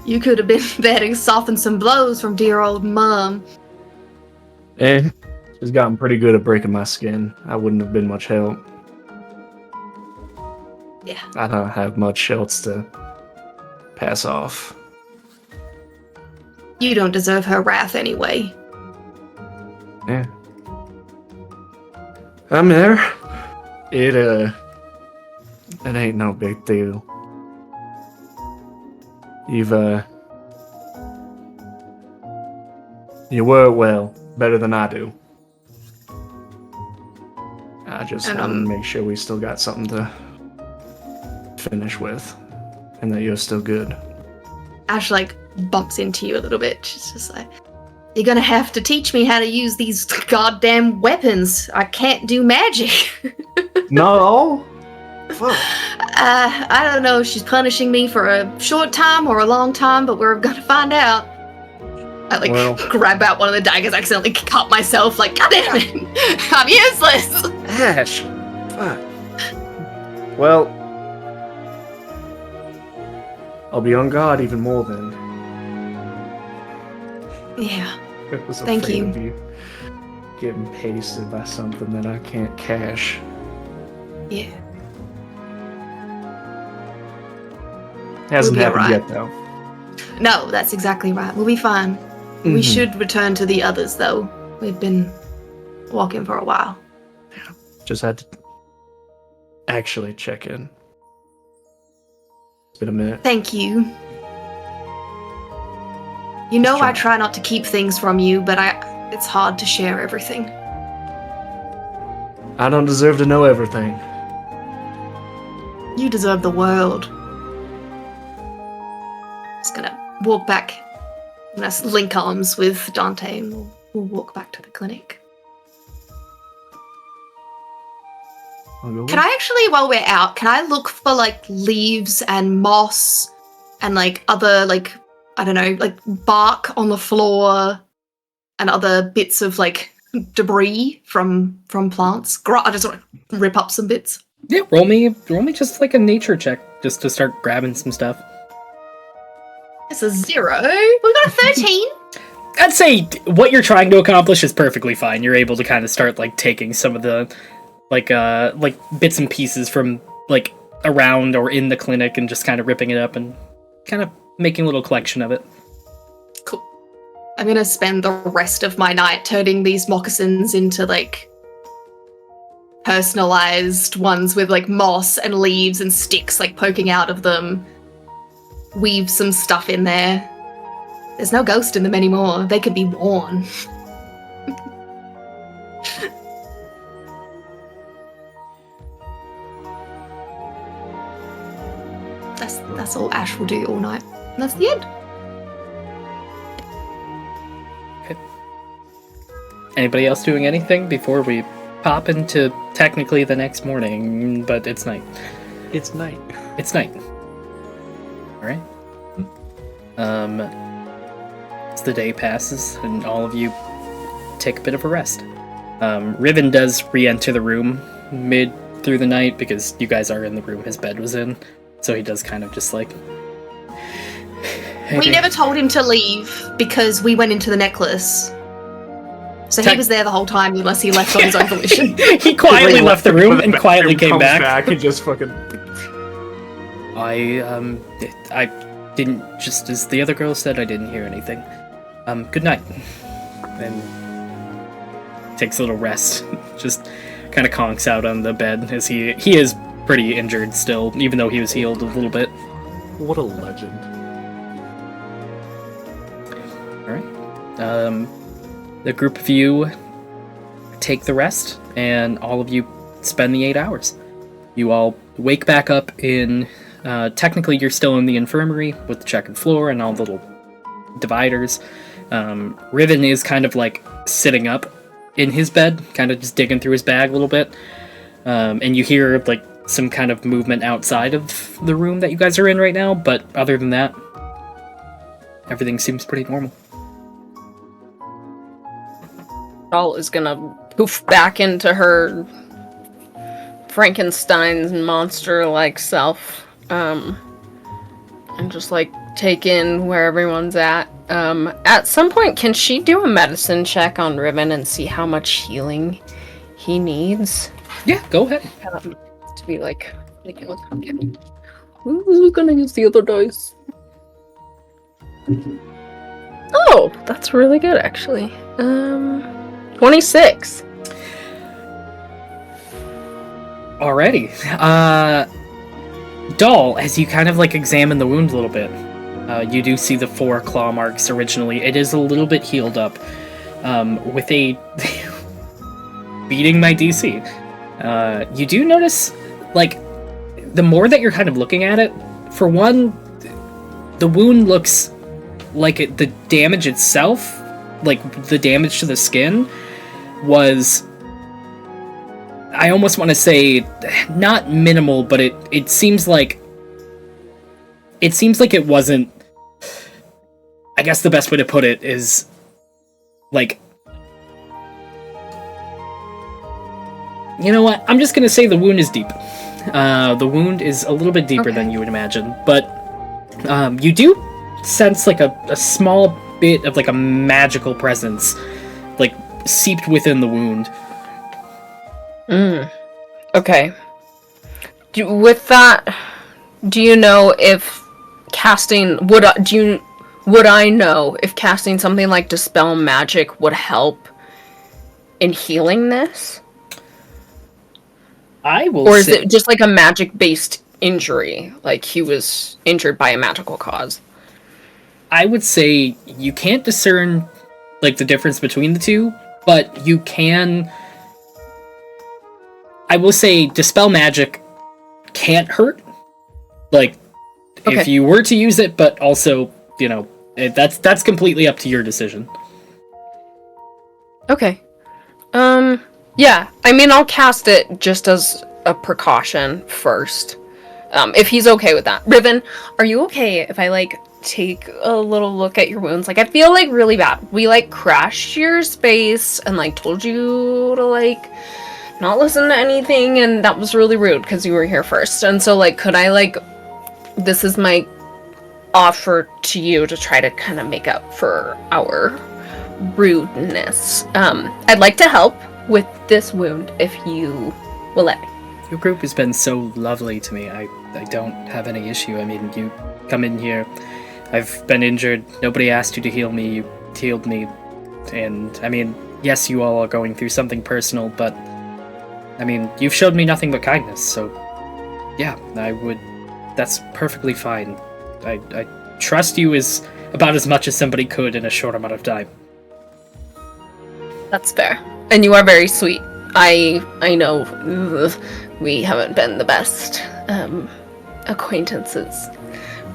You could have been there to soften some blows from dear old Mom. She's gotten pretty good at breaking my skin. I wouldn't have been much help. Yeah. I don't have much else to pass off. You don't deserve her wrath anyway. Yeah. I'm there. It ain't no big deal. You work well, better than I do. I just And, want to make sure we still got something to finish with, and that you're still good. Ash, bumps into you a little bit. She's just like, you're gonna have to teach me how to use these goddamn weapons. I can't do magic. No. Fuck. I don't know if she's punishing me for a short time or a long time, but we're gonna find out. I grab out one of the daggers, accidentally cut myself, God damn it! I'm useless! Ash. Fuck. Well, I'll be on guard even more then. Yeah. I was Thank afraid you. of you getting pasted by something that I can't cash. Yeah. Hasn't We'll be happened alright. yet, though. No, that's exactly right. We'll be fine. We should return to the others, though. We've been walking for a while. Just had to actually check in. It's been a minute. Thank you. You know I try not to keep things from you, but it's hard to share everything. I don't deserve to know everything. You deserve the world. Just gonna walk back. I'm gonna link arms with Dante and we'll walk back to the clinic. Can I actually, while we're out, can I look for leaves and moss and other I don't know, bark on the floor and other bits of debris from plants? I just want to rip up some bits. Yeah, roll me just a nature check just to start grabbing some stuff. It's a 0. We got a 13. I'd say what you're trying to accomplish is perfectly fine. You're able to kind of start taking some of the bits and pieces from around or in the clinic and just kind of ripping it up and kind of making a little collection of it. Cool. I'm gonna spend the rest of my night turning these moccasins into personalized ones with moss and leaves and sticks poking out of them. Weave some stuff in there. There's no ghost in them anymore. They could be worn. That's all Ash will do all night. And that's the end. Okay. Anybody else doing anything before we pop into technically the next morning, but it's night. It's night. It's night. Alright. As the day passes and all of you take a bit of a rest. Riven does re-enter the room mid through the night because you guys are in the room his bed was in. So he does kind of just We never told him to leave because we went into the necklace. So he was there the whole time unless he left on his own volition. He quietly left the room and quietly came comes back. and just fucking... I didn't, just as the other girl said, I didn't hear anything. Good night. And takes a little rest. Just kind of conks out on the bed as he is pretty injured still, even though he was healed a little bit. What a legend. Alright. The group of you take the rest, and all of you spend the 8 hours. You all wake back up in... technically, you're still in the infirmary with the checkered floor and all the little dividers. Riven is kind of like sitting up in his bed, kind of just digging through his bag a little bit. And you hear like some kind of movement outside of the room that you guys are in right now, but other than that, everything seems pretty normal. Doll is gonna poof back into her Frankenstein's monster-like self, and just like take in where everyone's at. At some point, can she do a medicine check on Riven and see how much healing he needs? Yeah, go ahead. To be like, who's gonna use the other dice? Oh, that's really good, actually. 26. Alrighty. Doll, as you kind of like examine the wound a little bit, you do see the 4 claw marks originally. It is a little bit healed up, with a beating my DC. You do notice, like, the more that you're kind of looking at it, for one, the wound looks like the damage itself, like the damage to the skin, was, I almost want to say, not minimal, but it seems like it wasn't, I guess the best way to put it is, like, you know what, I'm just going to say the wound is deep. The wound is a little bit deeper than you would imagine, but you do sense like a small bit of like a magical presence, like, seeped within the wound. Okay. With that, do you know if casting would I know if casting something like Dispel Magic would help in healing this? Or is it just like a magic-based injury, like he was injured by a magical cause? I would say you can't discern like the difference between the two, but you can. I will say Dispel Magic can't hurt. Like, if you were to use it, but also, you know, that's completely up to your decision. Okay. Yeah, I mean, I'll cast it just as a precaution first. If he's okay with that. Riven, are you okay if I, like, take a little look at your wounds? Like, I feel, like, really bad. We, like, crashed your space and, like, told you to, like, not listen to anything, and that was really rude because you were here first. And so, like, could I, like, this is my offer to you to try to kind of make up for our rudeness. I'd like to help with this wound if you will let me. Your group has been so lovely to me. I don't have any issue. I mean, you come in here. I've been injured. Nobody asked you to heal me. You healed me. And, I mean, yes, you all are going through something personal, but, I mean, you've showed me nothing but kindness, so, yeah, that's perfectly fine. I trust you is about as much as somebody could in a short amount of time. That's fair. And you are very sweet. I know we haven't been the best acquaintances,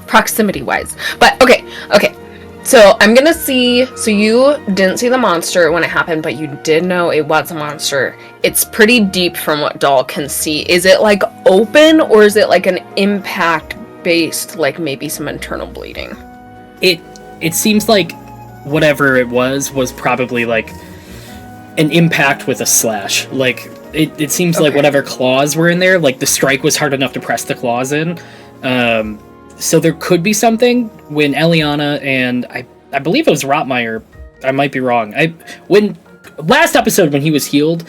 proximity-wise. But, okay. So, I'm gonna see... So, you didn't see the monster when it happened, but you did know it was a monster. It's pretty deep from what Doll can see. Is it, like, open, or is it, like, an impact-based, like, maybe some internal bleeding? It seems like whatever it was probably, like, an impact with a slash. Like, it seems like whatever claws were in there, like, the strike was hard enough to press the claws in. So there could be something when Eliana and I believe it was Rotmeyer, I might be wrong. When last episode when he was healed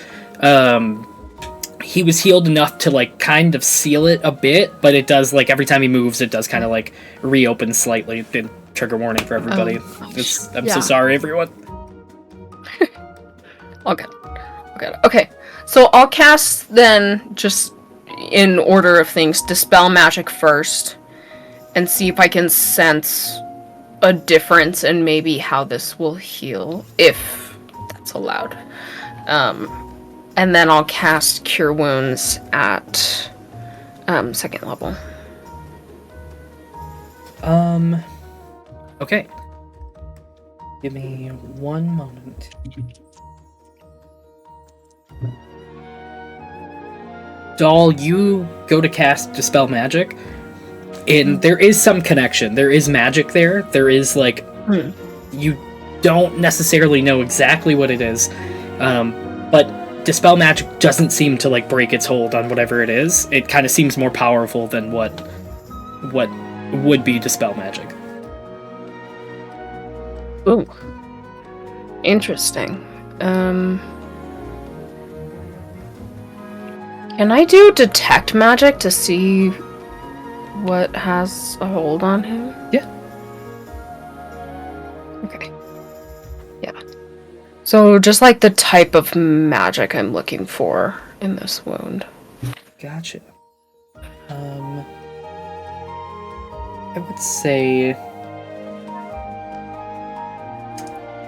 enough to like kind of seal it a bit, but it does, like, every time he moves it does kind of like reopen slightly. Trigger warning for everybody. I'm so sorry, everyone. Okay. Okay. So I'll cast then, just in order of things, Dispel Magic first, and see if I can sense a difference in maybe how this will heal, if that's allowed. And then I'll cast Cure Wounds at second level. Okay. Give me one moment. Doll, you go to cast Dispel Magic, and there is some connection. There is magic there. There is, like, you don't necessarily know exactly what it is, but Dispel Magic doesn't seem to, like, break its hold on whatever it is. It kind of seems more powerful than what would be Dispel Magic. Ooh. Interesting. Can I do detect magic to see what has a hold on him? Yeah. Okay. Yeah. So just like the type of magic I'm looking for in this wound. Gotcha. I would say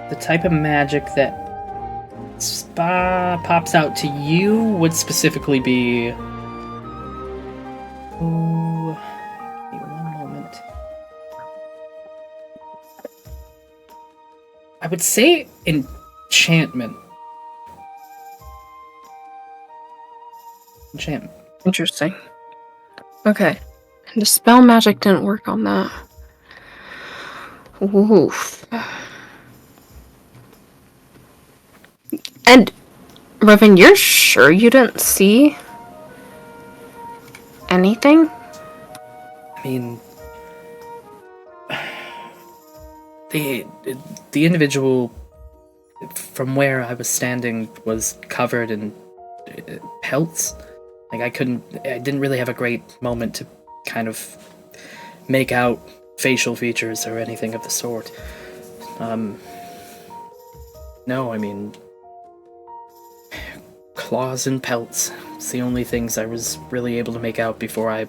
the type of magic that pops out to you would specifically be... Oh, give me one moment. I would say enchantment. Enchantment. Interesting. Okay. Dispel magic didn't work on that. Oof. And, Revan, you're sure you didn't see anything? I mean, the individual from where I was standing was covered in pelts. Like, I didn't really have a great moment to kind of make out facial features or anything of the sort. No, I mean, claws and pelts. It's the only things I was really able to make out before I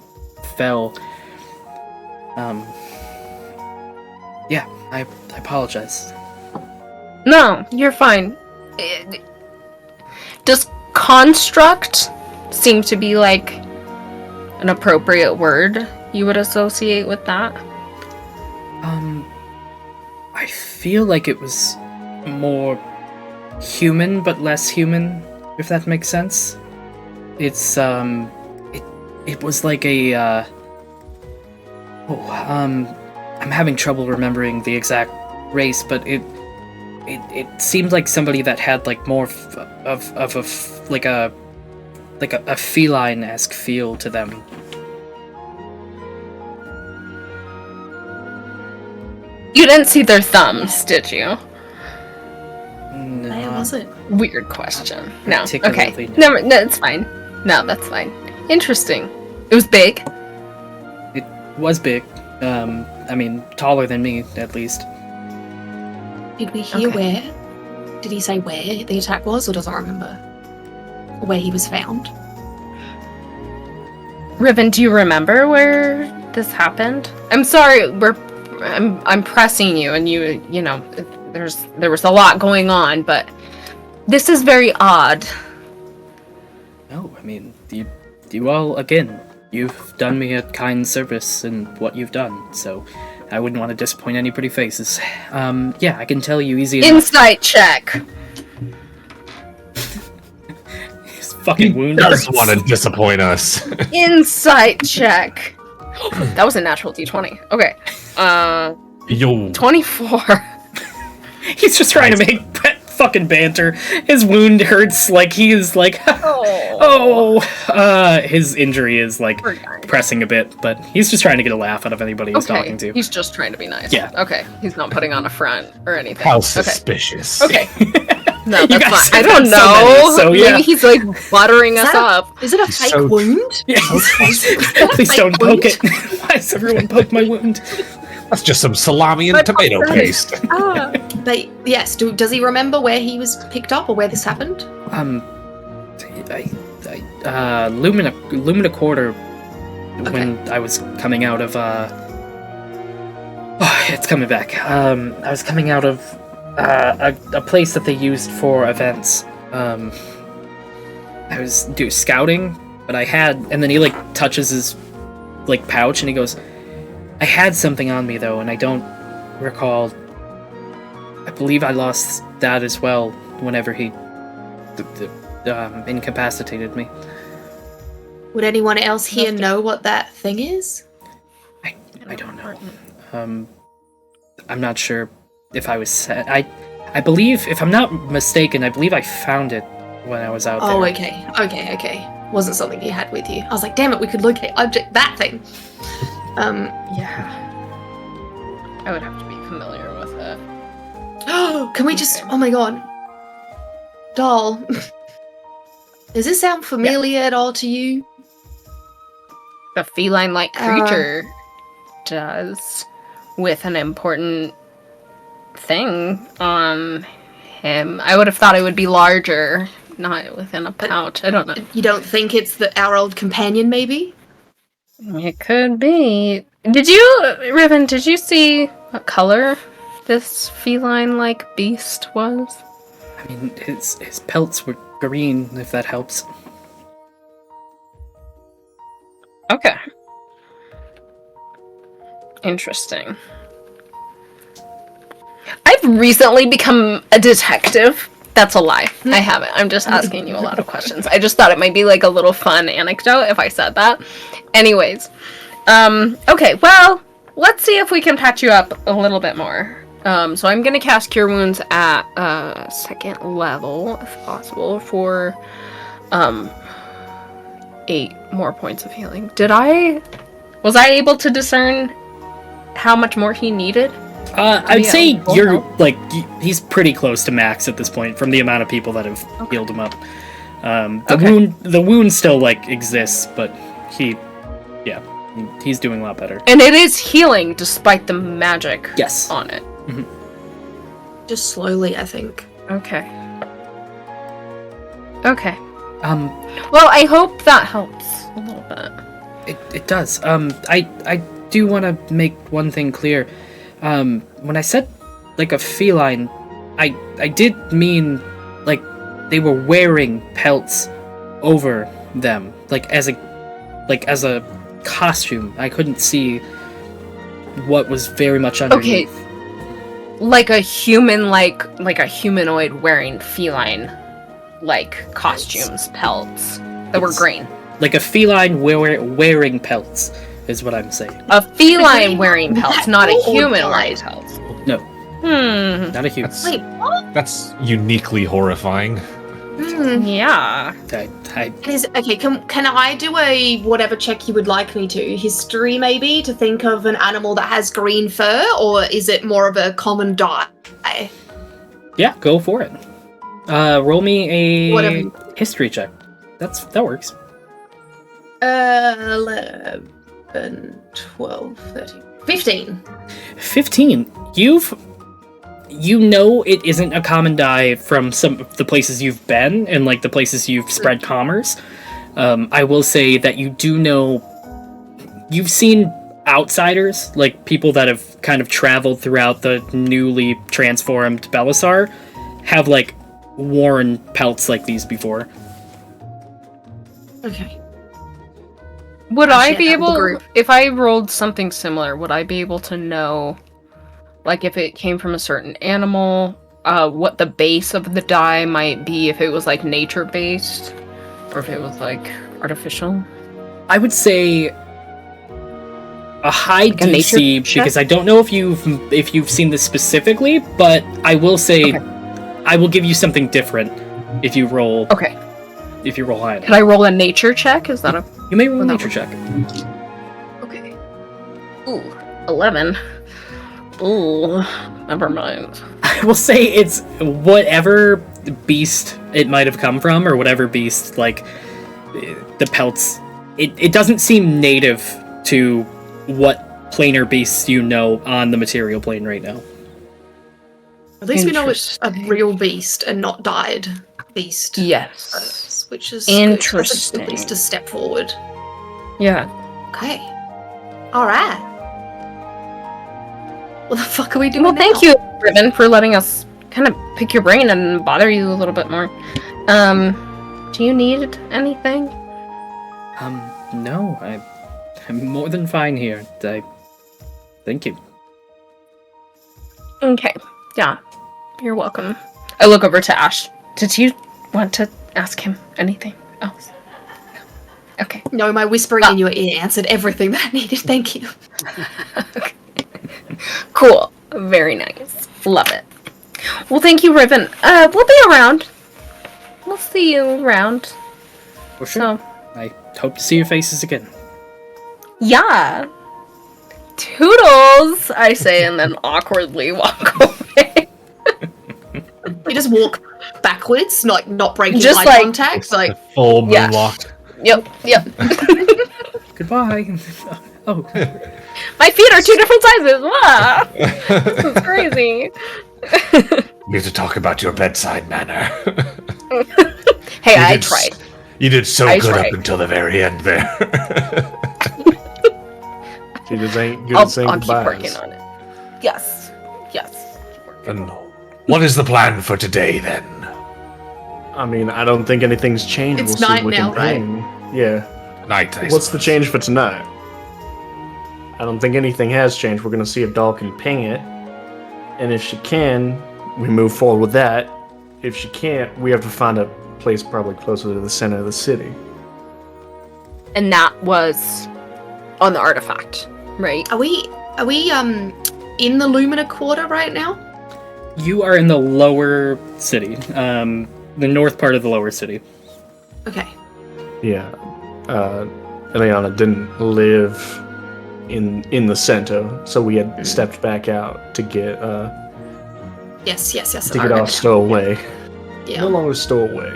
fell. Yeah, I apologize. No, you're fine. Does construct seem to be like an appropriate word you would associate with that? I feel like it was more human but less human, if that makes sense. It's it was like a I'm having trouble remembering the exact race, but it seemed like somebody that had like more of a feline-esque feel to them. You didn't see their thumbs, did you? No, Where was it? Weird question. No. Particularly Okay. no. No, it's fine. No, that's fine. Interesting. It was big. It was big. I mean, taller than me, at least. Did we hear Okay. where? Did he say where the attack was, or does I remember? Where he was found? Riven, do you remember where this happened? I'm sorry, I'm pressing you, and you know, there was a lot going on, but this is very odd. No, I mean, you all, again, you've done me a kind service in what you've done, so I wouldn't want to disappoint any pretty faces. Yeah, I can tell you easy enough. Insight check. His fucking wound Does hurts. want to disappoint us. Insight check. That was a natural d20. Okay. Yo. 24. He's just trying to make fucking banter. His wound hurts like he is like, his injury is like Poor guy. pressing a bit, but he's just trying to get a laugh out of anybody he's talking to. He's just trying to be nice. Yeah. Okay. He's not putting on a front or anything. How Okay. suspicious. Okay. No, You that's guys fine. said I don't that know. so many, so yeah. Maybe he's like buttering us up. Is it a He's fake so- wound? Yeah. Please don't poke it. Why does everyone poke my wound? That's just some salami and But tomato that is- paste. But yes, does he remember where he was picked up or where this happened? Lumina Quarter, when I was coming out of, it's coming back. I was coming out of, a place that they used for events. I was scouting but I had, and then he like touches his like pouch and he goes, I had something on me though, and I don't recall. I believe I lost that as well whenever he incapacitated me. Would anyone else here know what that thing is? I don't know. I'm not sure if I was set. I believe, if I'm not mistaken, I believe I found it when I was out there. Oh, okay. Wasn't something you had with you. I was like, damn it, we could locate that thing. Yeah. I would have to be familiar with it. Oh, can we just? Oh my god, doll. Does this sound familiar at all to you? The feline-like creature does, with an important thing on him. I would have thought it would be larger, not within a pouch. I don't know. You don't think it's our old companion, maybe? It could be. Riven, did you see what color this feline-like beast was? I mean, his pelts were green, if that helps. Okay. Interesting. I've recently become a detective. That's a lie. I haven't. I'm just asking you a lot of questions. I just thought it might be like a little fun anecdote if I said that. Anyways. Okay, well, let's see if we can patch you up a little bit more. So I'm gonna cast Cure Wounds at 2nd level, if possible, for 8 more points of healing. Was I able to discern how much more he needed? I'd say you're like he's pretty close to max at this point from the amount of people that have healed him up. The wound still like exists, but he's doing a lot better. And it is healing despite the magic on it. Mm-hmm. Just slowly, I think. Okay. Well, I hope that helps a little bit. It does. I do want to make one thing clear. When I said like a feline, I did mean like they were wearing pelts over them, like as a costume. I couldn't see what was very much underneath. Okay. Like a human, like a humanoid wearing feline like costumes, pelts that were green. Like a feline wearing pelts is what I'm saying. A feline wearing pelts, not a human wearing pelts. No. Not a human. Wait, what? That's uniquely horrifying. Yeah. Okay, can I do a whatever check you would like me to? History, maybe, to think of an animal that has green fur, or is it more of a common dye? Yeah, go for it. Roll me a Whatever. history check. That works. 11, 12, 13, 15. 15. You know it isn't a common dye from some of the places you've been and like the places you've spread commerce. I will say that you do know you've seen outsiders, like people that have kind of traveled throughout the newly transformed Belisar, have like worn pelts like these before. Okay. Would I be able, if I rolled something similar, would I be able to know, like, if it came from a certain animal, what the base of the dye might be, if it was, like, nature-based, or if it was, like, artificial? I would say a high like DC, because I don't know if you've seen this specifically, but I will say I will give you something different if you roll. Okay. If you roll high enough. Can I roll a nature check? Is that a... You may roll a nature check. Okay. Ooh, 11. Ooh, never mind. I will say it's whatever beast it might have come from, or whatever beast, like, the pelts, it doesn't seem native to what planar beasts you know on the material plane right now. At least we know it's a real beast and not dyed beast. Yes. Which is interesting. Good. That's a good place to step forward. Yeah. Okay. Alright. What the fuck are we doing Well, now? thank you, Riven, for letting us kind of pick your brain and bother you a little bit more. Do you need anything? No, I'm more than fine here. Thank you. Okay. Yeah. You're welcome. I look over to Ash. Did you want to ask him anything else? Okay. No, my whispering in your ear answered everything that I needed. Thank you. Okay. Cool. Very nice. Love it. Well, thank you, Riven. We'll be around. We'll see you around. For sure. So, I hope to see your faces again. yeah. Toodles, I say, and then awkwardly walk away. You just walk backwards, like not breaking Just eye like- contact. Like, Full Yeah. moonwalk. Yep. Goodbye. Oh, My feet are 2 different sizes. Wow. This is crazy. We have to talk about your bedside manner. Hey, You I did s- tried. You did so I good tried. up until the very end there. She just ain't good I'll at saying keep goodbyes. working on it. Yes. And what is the plan for today then? I mean, I don't think anything's changed. It's we'll see night what we now, can right? ping. Yeah. Night, I What's the suppose. change for tonight? I don't think anything has changed. We're gonna see if Doll can ping it. And if she can, we move forward with that. If she can't, we have to find a place probably closer to the center of the city. And that was on the artifact, right? are we in the Lumina Quarter right now? you are in the lower city. The north part of the lower city. Okay. Yeah. Eliana didn't live in the center, so we had stepped back out to get Yes. to I get remember our now. stowaway. Yeah. No longer stowaway.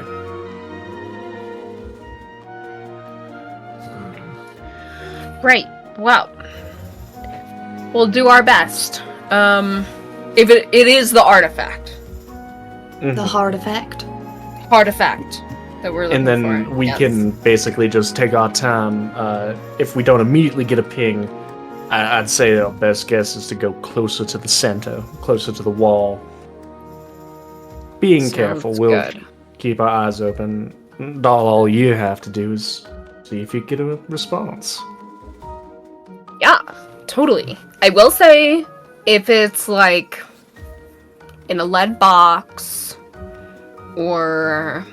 Right. Well, we'll do our best. If it is the artifact The hard effect. that we're looking And then for. we yes. can basically just take our time. If we don't immediately get a ping, I'd say our best guess is to go closer to the center, closer to the wall. Being Sounds careful, we'll good. keep our eyes open. All you have to do is see if you get a response. Yeah, totally. I will say, if it's like in a lead box or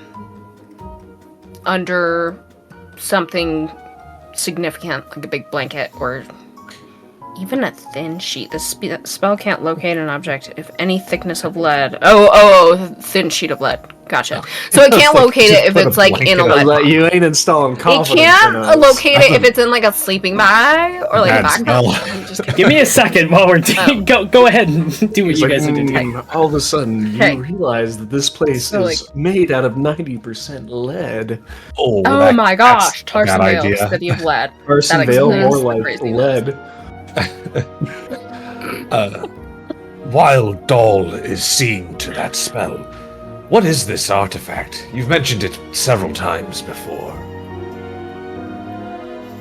under something significant, like a big blanket or even a thin sheet, the spell can't locate an object if any thickness of lead. Thin sheet of lead. Gotcha. So it can't Like, locate just it if put a it's like in a blanket lead Like, box. you ain't installing It confidence in can't us. locate it if it's in like a sleeping bag or like a Bad backpack. smell. I'm just kidding. Give me a second while we're go ahead and do what It's you like, guys need to do. all of a sudden, Okay. you realize that this place So, is made out of 90% lead. Oh that- my gosh, that's a bad Tarsonvale, idea. city of lead. Person That Vale, explains more the like craziness. lead. While Doll is seeing to that spell, what is this artifact? You've mentioned it several times before.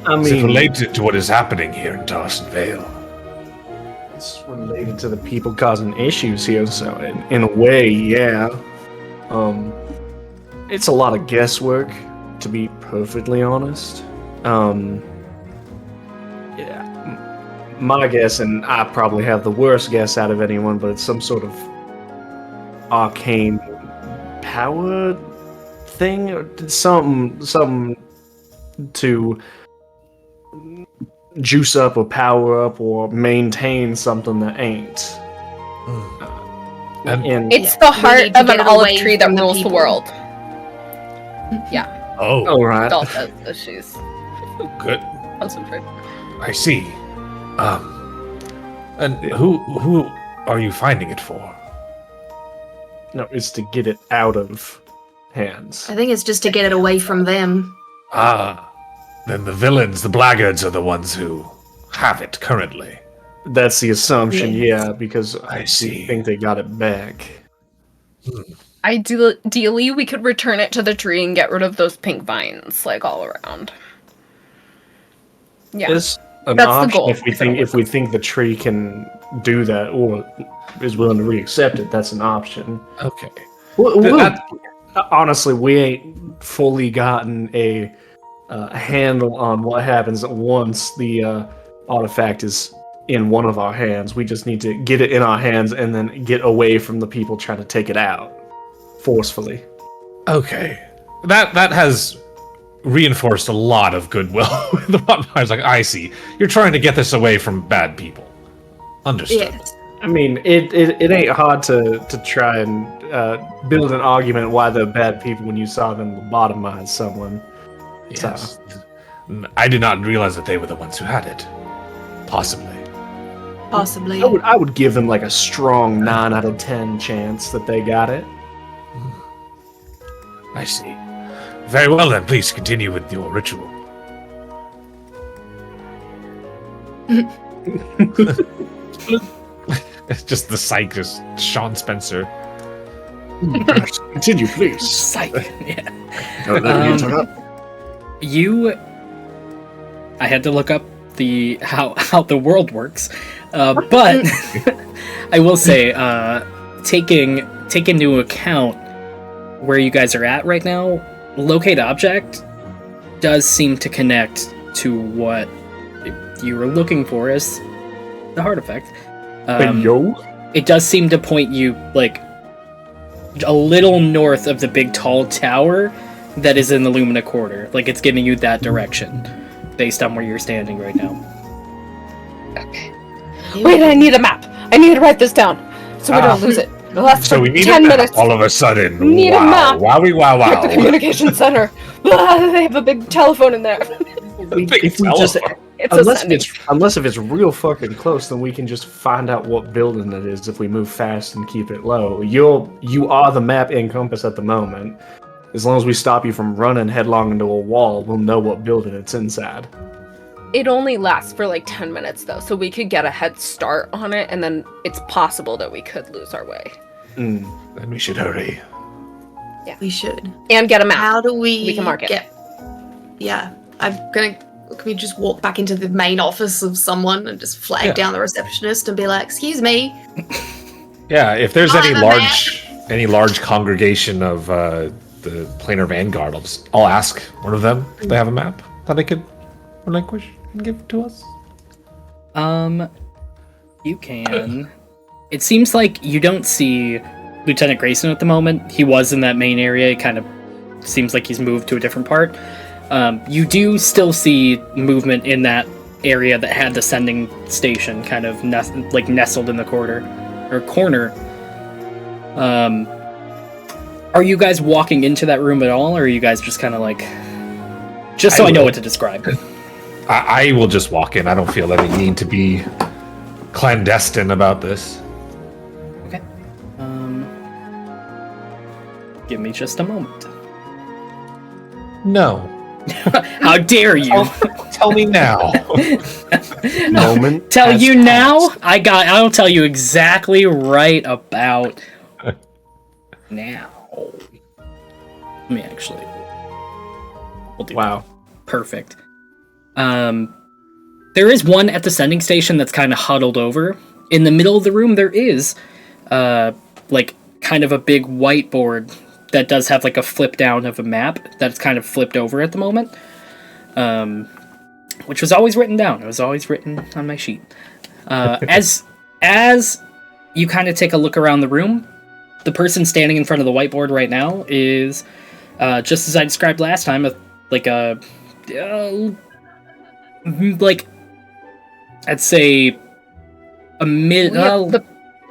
I Is it mean, related to what is happening here in Dawson Vale? it's related to the people causing issues here, so in a way, yeah. It's a lot of guesswork, to be perfectly honest. Yeah, my guess, and I probably have the worst guess out of anyone, but it's some sort of arcane power thing, or something to juice up or power up or maintain something that ain't. And It's Yeah, the we heart need to of get an it olive away tree that from the rules the people. world. Oh, all right. Doll says that she's good. concentrated. I see. And who are you finding it for? No, it's to get it out of hands. I think it's just to get it away from them. Ah, then the villains, the blackguards, are the ones who have it currently. That's the assumption, Yes. yeah, because I see. think they got it back. Ideally, we could return it to the tree and get rid of those pink vines, like all around. Yeah. It's an That's the option goal. if we think the tree can do that or is willing to reaccept it. That's an option. Okay. Honestly, we ain't fully gotten a a handle on what happens once the artifact is in one of our hands. We just need to get it in our hands and then get away from the people trying to take it out forcefully. Okay. That has reinforced a lot of goodwill. The Rotmire's like, I see. You're trying to get this away from bad people. Understood. Yes. I mean, it ain't hard to try and build an argument why they're bad people when you saw them lobotomize someone. Yes. I did not realize that they were the ones who had it. Possibly. Possibly. I would give them like a strong 9 out of 10 chance that they got it. I see. Very well then, please continue with your ritual. It's just the psych, just Sean Spencer. Continue, please. Psych. Yeah. Don't let me interrupt. I had to look up how the world works, but I will say, take into account where you guys are at right now. Locate object does seem to connect to what you were looking for as the artifact. It does seem to point you like a little north of the big tall tower that is in the Lumina Quarter. Like it's giving you that direction based on where you're standing right now. Okay. Wait, I need a map. I need to write this down so we don't lose it. It'll last So for we need 10 a map minutes. all of a sudden. We need a map. Wowie wow At the wow. communication center. They have a big telephone in there. If we just, It's unless if it's real fucking close, then we can just find out what building it is if we move fast and keep it low. You are the map and compass at the moment. As long as we stop you from running headlong into a wall, we'll know what building it's inside. It only lasts for like 10 minutes though, so we could get a head start on it, and then it's possible that we could lose our way. Then we should hurry. We should. And get a map. How do we can mark it. Yeah. Can we just walk back into the main office of someone and just flag down the receptionist and be like, "Excuse me." Yeah, if there's I have any a large congregation of the planar vanguard, I'll ask one of them if they have a map that they could relinquish and give to us. You can. It seems like you don't see Lieutenant Grayson at the moment. He was in that main area. It kind of seems like he's moved to a different part. You do still see movement in that area that had the sending station kind of nestled in the corner. Are you guys walking into that room at all, or are you guys just kind of like... Just so I know what to describe. I will just walk in. I don't feel any need to be clandestine about this. Okay. Give me just a moment. No. How dare you? Tell me now. Moment. Tell has you now? passed. I'll tell you exactly right about now. Let me actually. We'll do Wow. that. Perfect. There is one at the sending station that's kind of huddled over. In the middle of the room, there is, kind of a big whiteboard that does have like a flip down of a map that's kind of flipped over at the moment. Which was always written down. It was always written on my sheet. As you kind of take a look around the room, the person standing in front of the whiteboard right now is, just as I described last time, I'd say a mid. The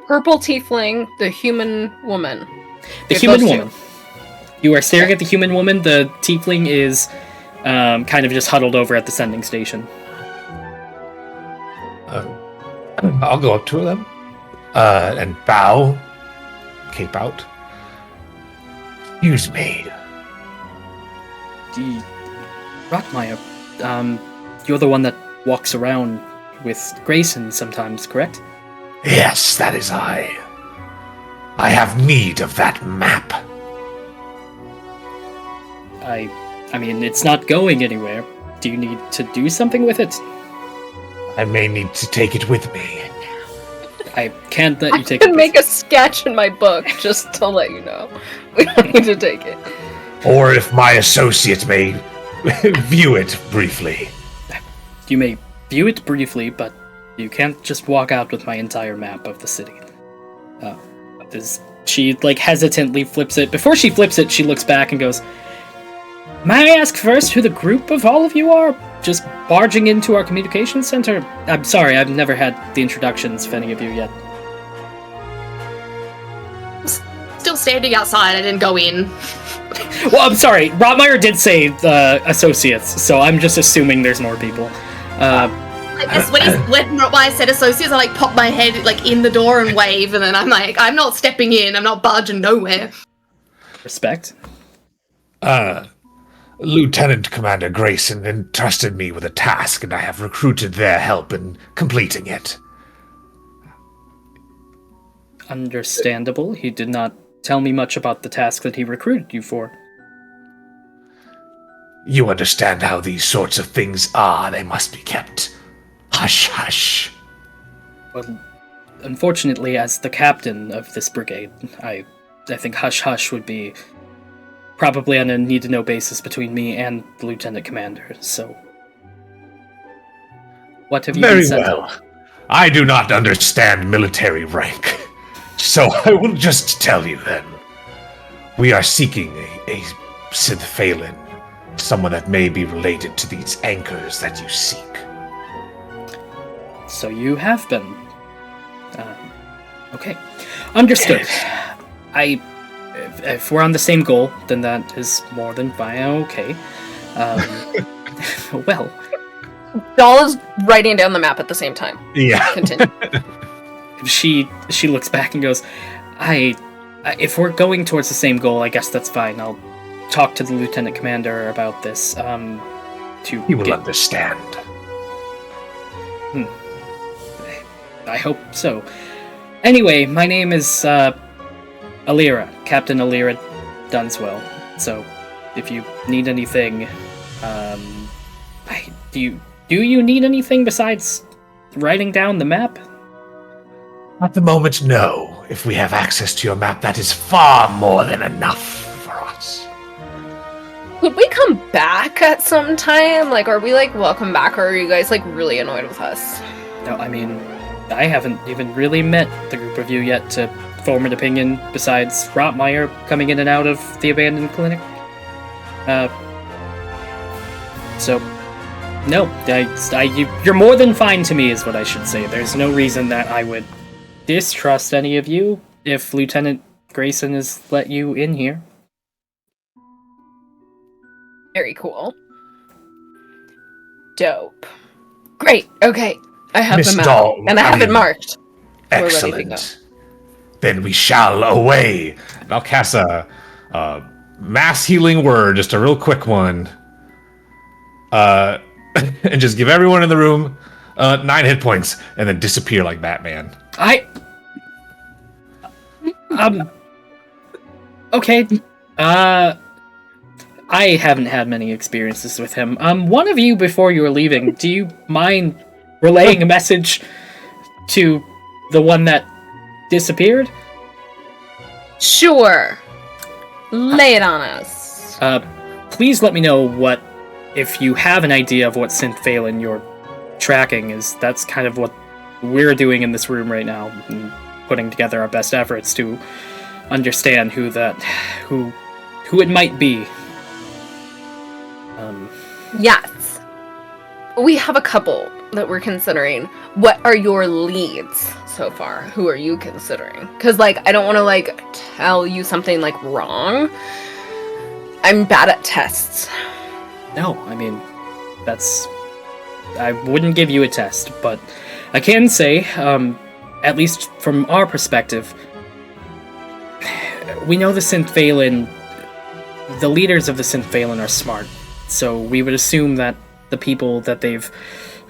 purple tiefling, the human woman. The human woman. You are staring at the human woman. The tiefling is kind of just huddled over at the sending station. I'll go up to them and bow, cape out. Excuse me. Rotmire, you're the one that walks around with Grayson sometimes, correct? Yes, that is I. I have need of that map. I mean, it's not going anywhere. Do you need to do something with it? I may need to take it with me. I can't let you take I it. can make a sketch in my book just to let you know. We don't need to take it. Or if my associate may view it briefly. You may view it briefly, but you can't just walk out with my entire map of the city. She, hesitantly flips it. Before she flips it, she looks back and goes, "May I ask first who the group of all of you are? Just barging into our communications center? I'm sorry, I've never had the introductions of any of you yet." Still standing outside, I didn't go in. Well, I'm sorry, Rotmeyer did say associates, so I'm just assuming there's more people. I guess when I said associates, I pop my head in the door and wave, and then I'm like, I'm not stepping in, I'm not barging nowhere. Respect. Lieutenant Commander Grayson entrusted me with a task, and I have recruited their help in completing it. Understandable. He did not tell me much about the task that he recruited you for. You understand how these sorts of things are. They must be kept hush-hush. Well, unfortunately, as the captain of this brigade, I think hush-hush would be probably on a need-to-know basis between me and the lieutenant commander, so... What have you been sent? Very well. I do not understand military rank, so I will just tell you then. We are seeking a Synth-Phalin, someone that may be related to these anchors that you seek. So you have been. Okay. Understood. Yes. If we're on the same goal, then that is more than fine. Okay. Well. Doll is writing down the map at the same time. Yeah. Continue. She looks back and goes, if we're going towards the same goal, I guess that's fine. I'll talk to the lieutenant commander about this. He will understand. I hope so. Anyway, my name is Alira, Captain Alira Dunswell. So, if you need anything, do you need anything besides writing down the map? At the moment, no. If we have access to your map, that is far more than enough for us. Would we come back at some time? Are we welcome back, or are you guys really annoyed with us? No, I mean, I haven't even really met the group of you yet to form an opinion besides Rotmeyer coming in and out of the abandoned clinic. So, no, you're more than fine to me is what I should say. There's no reason that I would distrust any of you if Lieutenant Grayson has let you in here. Very cool. Dope. Great, okay. I have Miss the map, Dahl, and I have it marked. Excellent. We're ready to go. Then we shall away. And I'll cast a mass healing word, just a real quick one. And just give everyone in the room 9 hit points, and then disappear like Batman. Okay. I haven't had many experiences with him. One of you, before you were leaving, do you mind relaying a message to the one that disappeared? Sure. Lay it on us. Please let me know if you have an idea of what Synth-Phalin you're tracking is. That's kind of what we're doing in this room right now, and putting together our best efforts to understand who it might be. Yes. We have a couple that we're considering. What are your leads so far? Who are you considering? Because, I don't want to, tell you something, wrong. I'm bad at tests. No, I mean, I wouldn't give you a test, but I can say, at least from our perspective, we know the Synth-Phalin, the leaders of the Synth-Phalin are smart, so we would assume that the people that they've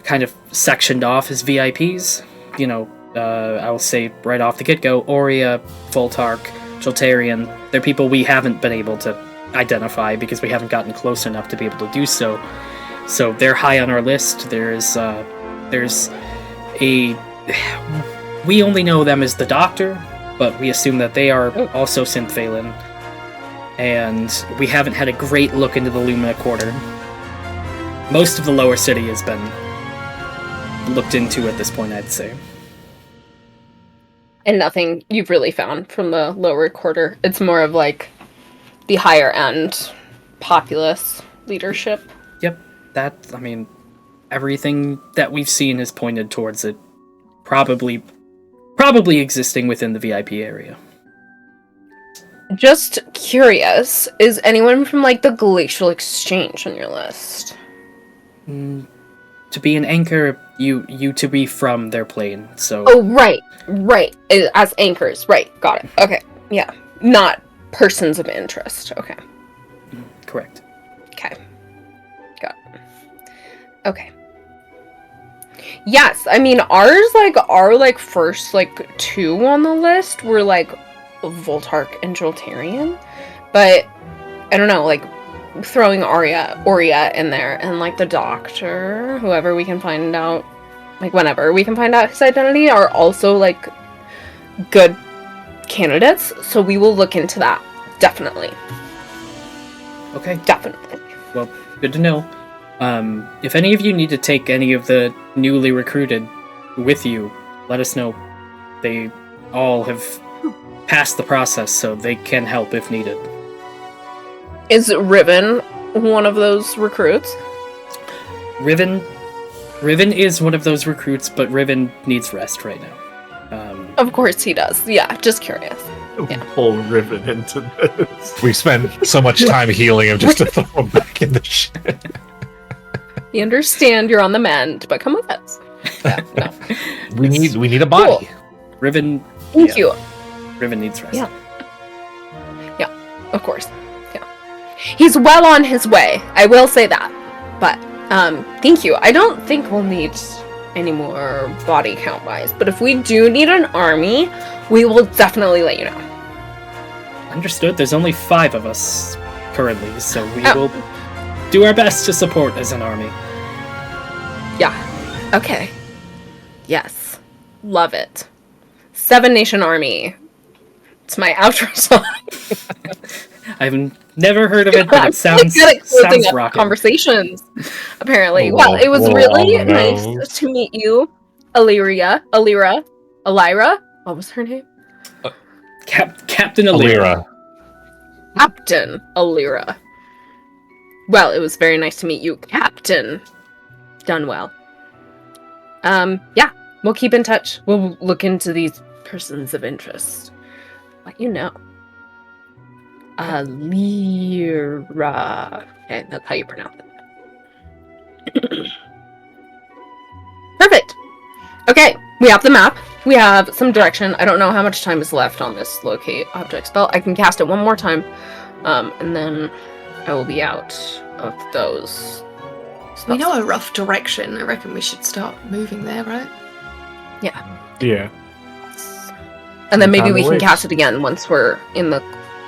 kind of sectioned off as VIPs, I will say right off the get-go, Aurea, Voltark, Joltarian, they're people we haven't been able to identify because we haven't gotten close enough to be able to do so. So they're high on our list. We only know them as the Doctor, but we assume that they are also Synth-Phalin. And we haven't had a great look into the Lumina Quarter. most of the lower city has been looked into at this point, I'd say. And nothing you've really found from the lower quarter. It's more of like the higher end populace leadership. Yep, everything that we've seen has pointed towards it probably existing within the VIP area. Just curious, is anyone from like the Glacial Exchange on your list? To be an anchor, you to be from their plane, so... Oh, right. As anchors, right. Got it. Okay, yeah. Not persons of interest. Okay. Correct. Okay. Got it. Okay. Yes, I mean, our first, two on the list were, Voltark and Joltarian, but, I don't know, throwing Aurea in there, and, the Doctor, whoever we can find out, whenever we can find out his identity, are also, good candidates, so we will look into that, definitely. Okay. Definitely. Well, good to know. If any of you need to take any of the newly recruited with you, let us know. They all have passed the process, so they can help if needed. Is Riven one of those recruits? Riven is one of those recruits, but Riven needs rest right now. Of course he does. Yeah, just curious. Yeah. Pull Riven into this. We spend so much time healing him just to throw him back in the shit. You understand you're on the mend, but come with us. Yeah, no. We need a body. Cool. Riven. Thank you. Riven needs rest. Yeah, of course. Yeah. He's well on his way. I will say that. But, thank you. I don't think we'll need any more body count wise, but if we do need an army, we will definitely let you know. Understood. There's only 5 of us currently, so we will do our best to support as an army. Yeah. Okay. Yes. Love it. 7 Nation Army. It's my outro song. I've never heard of it, but it sounds rocking. Conversations, apparently. Well, it was really nice to meet you, Elira. What was her name? Captain Elira. Captain Elira. Well, it was very nice to meet you, Captain. Done well. Yeah, we'll keep in touch. We'll look into these persons of interest. Let you know. Elira. Okay, that's how you pronounce it. Perfect. Okay, we have the map. We have some direction. I don't know how much time is left on this locate object spell. I can cast it one more time, and then I will be out of those spells. We know a rough direction. I reckon we should start moving there, right? Yeah. And then maybe we can cast it again once we're in the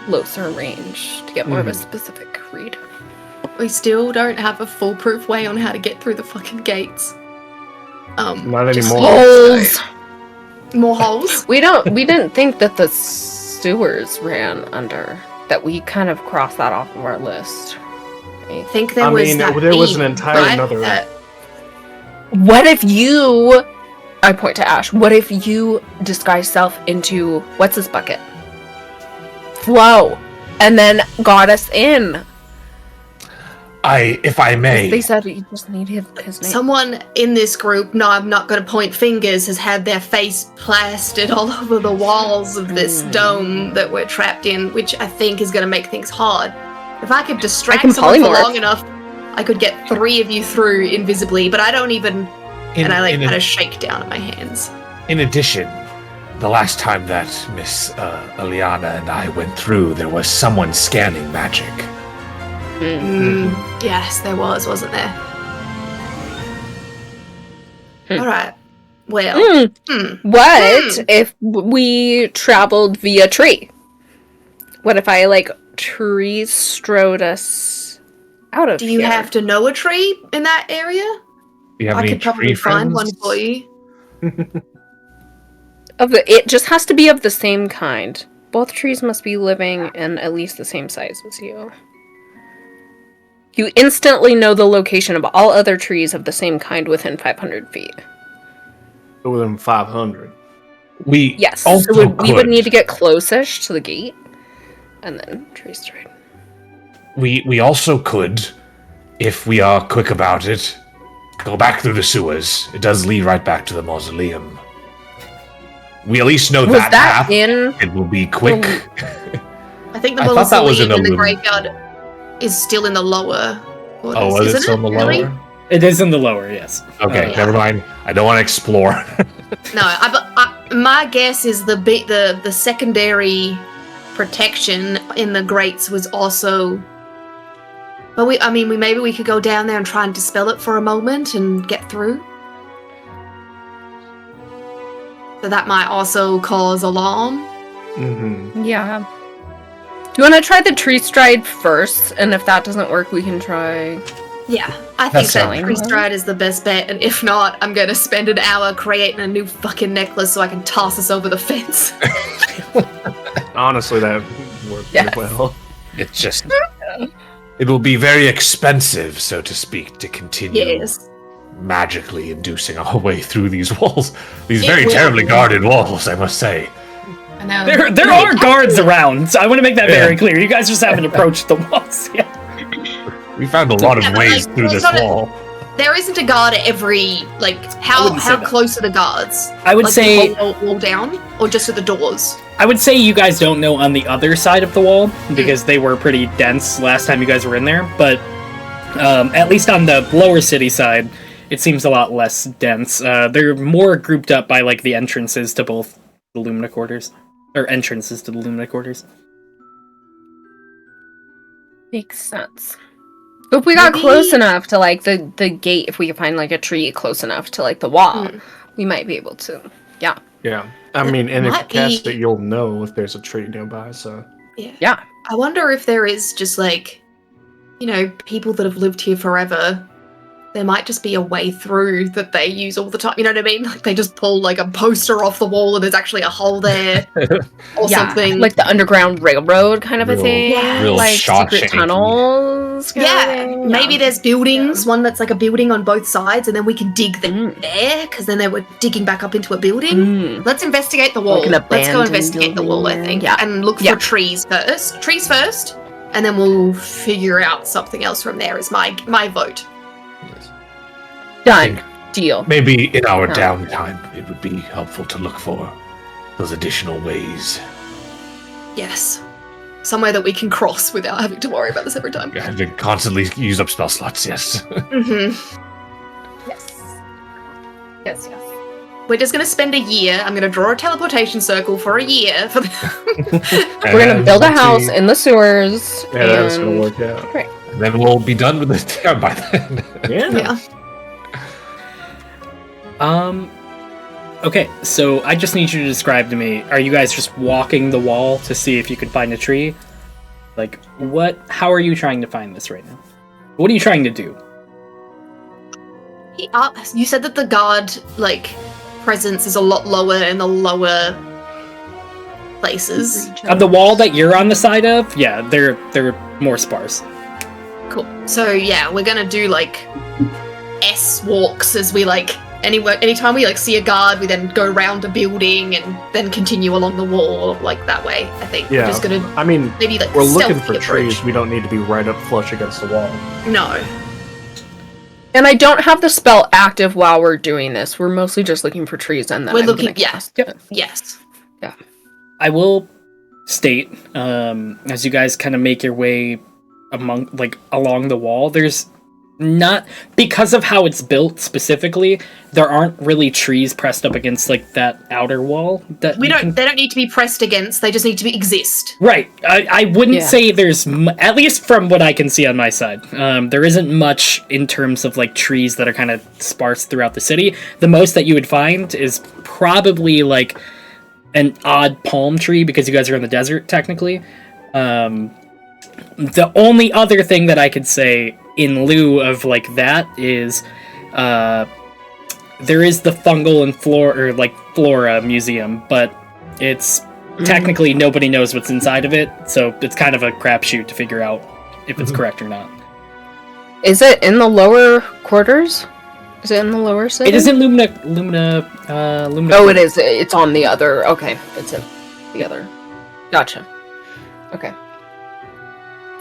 closer range to get more of a specific read. We still don't have a foolproof way on how to get through the fucking gates. Not just anymore. Holes! More holes? We didn't think that the sewers ran under. That we kind of crossed that off of our list. I think there was that there was an beam, entire right? another. What if you... I point to Ash. What if you disguise self into... What's this bucket? Flo. And then got us in. If I may. They said you just need his name. Someone in this group, no, I'm not going to point fingers, has had their face plastered all over the walls of this dome that we're trapped in, which I think is going to make things hard. If I could distract someone for long enough, I could get 3 of you through invisibly, but I don't even... And I kind of shake down at my hands. In addition, the last time that Miss Eliana and I went through, there was someone scanning magic. Yes, there was, wasn't there? Alright. Well. What if we traveled via tree? What if I, trees strode us out of here? Do you have to know a tree in that area? Do you have I any could probably find one for you. It just has to be of the same kind. Both trees must be living and at least the same size as you. You instantly know the location of all other trees of the same kind within 500 feet. Within 500. We Yes, also so we would could- need to get close-ish to the gate, and then trees straight. We also could, if we are quick about it, go back through the sewers. It does lead right back to the mausoleum. We at least know Was that that path. in? It will be quick. I think the I thought that was mausoleum in in the the graveyard is still in the lower quarters, Oh, was it isn't still in the really? lower? It is in the lower, yes. Okay, Yeah. never mind. I don't want to explore. No, my guess is the secondary protection in the grates was also. But maybe we could go down there and try and dispel it for a moment and get through. So that might also cause alarm. Mm-hmm. Yeah. Do you want to try the tree stride first? And if that doesn't work, we can try. Yeah, I think That's that fine. tree stride is the best bet, and if not, I'm gonna spend an hour creating a new fucking necklace so I can toss us over the fence. Honestly, that worked Yes. pretty well. It just. It will be very expensive, so to speak, to continue Yes. magically inducing our way through these walls. These very will. terribly guarded walls, I must say. I know. There are guards around, so I want to make that very clear. You guys just haven't approached the walls yet. We found a lot of Yeah, but, ways like, through there's this not a- wall. There isn't a guard at every how wouldn't say that. close are the guards? I would Like, say the whole wall down, or just at the doors? I would say you guys don't know on the other side of the wall because they were pretty dense last time you guys were in there. But at least on the lower city side, it seems a lot less dense. They're more grouped up by like the entrances to both the Lumina quarters, or entrances to the Lumina quarters. Makes sense. If we got Maybe- close enough to like the gate, if we could find like a tree close enough to like the wall, Hmm. we might be able to. Yeah. Yeah. I mean, and if you might cast be- it, you'll know if there's a tree nearby, so. Yeah. I wonder if there is just people that have lived here forever. There might just be a way through that they use all the time. You know what I mean? Like they just pull like a poster off the wall and there's actually a hole there or something. Like the Underground Railroad kind of a Real- thing. real like secret Shawshank-y. tunnels. kind of yeah, thing. maybe there's buildings, one that's like a building on both sides, and then we can dig Mm. there because then they were digging back up into a building. Mm. Let's investigate the wall. Like an Let's go abandoned investigate the wall, I building. think. Yeah. And look Yeah. for trees first. Trees first, and then we'll figure out something else from there is my vote. Done. Deal. Maybe in our No. downtime, it would be helpful to look for those additional ways. Yes. Somewhere that we can cross without having to worry about this every time. I have to constantly use up spell slots, yes. hmm Yes. Yes, yes. We're just going to spend a year. I'm going to draw a teleportation circle for a year. For We're gonna build a let's house see. in the sewers. Yeah, that's gonna and- work out. And then we'll be done with the town by then. yeah. Okay, so I just need you to describe to me, are you guys just walking the wall to see if you could find a tree? Like, how are you trying to find this right now? What are you trying to do? You said that the guard, presence is a lot lower in the lower places. On the wall that you're on the side of, yeah, they're more sparse. Cool. So yeah, we're gonna do S walks as we anytime we see a guard, we then go around a building and then continue along the wall that way. I think Yeah. we're just gonna I mean, maybe we're looking stealthy for approach. trees. We don't need to be right up flush against the wall. No. And I don't have the spell active while we're doing this. We're mostly just looking for trees, and then We're I'm looking- gonna yeah. cast Yep. it. Yes. I will state, as you guys kind of make your way along the wall, there's not, because of how it's built specifically, there aren't really trees pressed up against that outer wall that They you can- don't need to be pressed against. They just need to exist. Right. I wouldn't Yeah. say there's, at least from what I can see on my side, there isn't much in terms of trees that are kind of sparse throughout the city. The most that you would find is probably an odd palm tree because you guys are in the desert technically. The only other thing that I could say in lieu of that is there is the fungal and flora museum, but it's technically nobody knows what's inside of it, so it's kind of a crapshoot to figure out if it's correct or not. Is it in the lower quarters? Is it in the lower city? It is in Lumina. Oh, it is. It's on the other. Okay, it's in the other. Gotcha. Okay.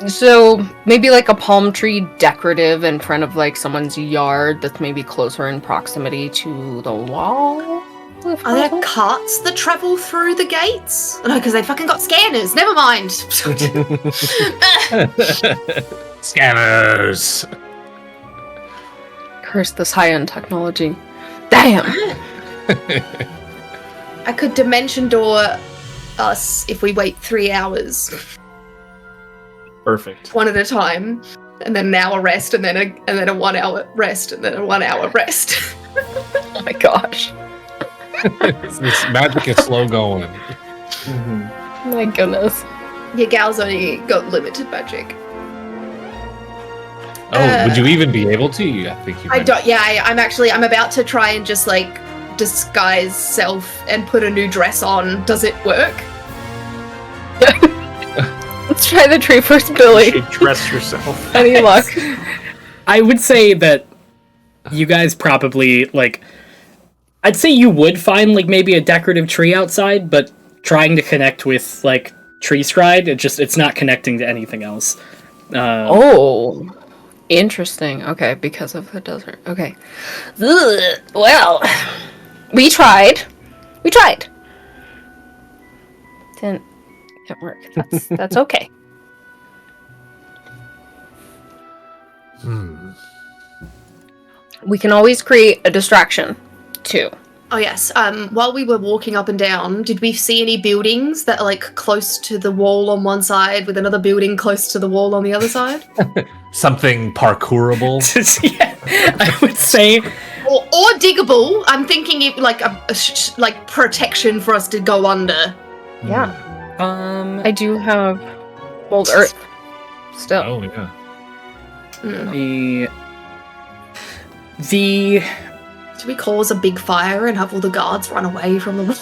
So maybe like a palm tree decorative in front of like someone's yard that's maybe closer in proximity to the wall. Are there carts that travel through the gates? No, because they fucking got scanners. Never mind. Scanners. Curse this high-end technology. Damn. I could dimension door us if we wait 3 hours, Perfect. one at a time, and then an hour rest, and then a 1 hour rest, and then a 1 hour rest. Oh my gosh. This magic is slow going. Mm-hmm. My goodness. Your gal's only got limited magic. Oh, would you even be able to? I think you I might. don't. Yeah, I'm about to try and just like disguise self and put a new dress on. Does it work? Let's try the tree first, Billy. You should dress yourself. Any luck? I would say that you guys probably, like... I'd say you would find, like, maybe a decorative tree outside, but trying to connect with, like, Tree Stride, it's not connecting to anything else. Oh. Interesting. Okay, because of the desert. Okay. Ugh. Well, we tried. Didn't work. That's okay. We can always create a distraction, too. Oh yes. While we were walking up and down, did we see any buildings that are like close to the wall on one side with another building close to the wall on the other side? Something parkourable. Yeah, I would say... Or diggable. I'm thinking it like like protection for us to go under. Yeah. I do have mold earth. Still. Oh yeah. The Should we cause a big fire and have all the guards run away from the wall?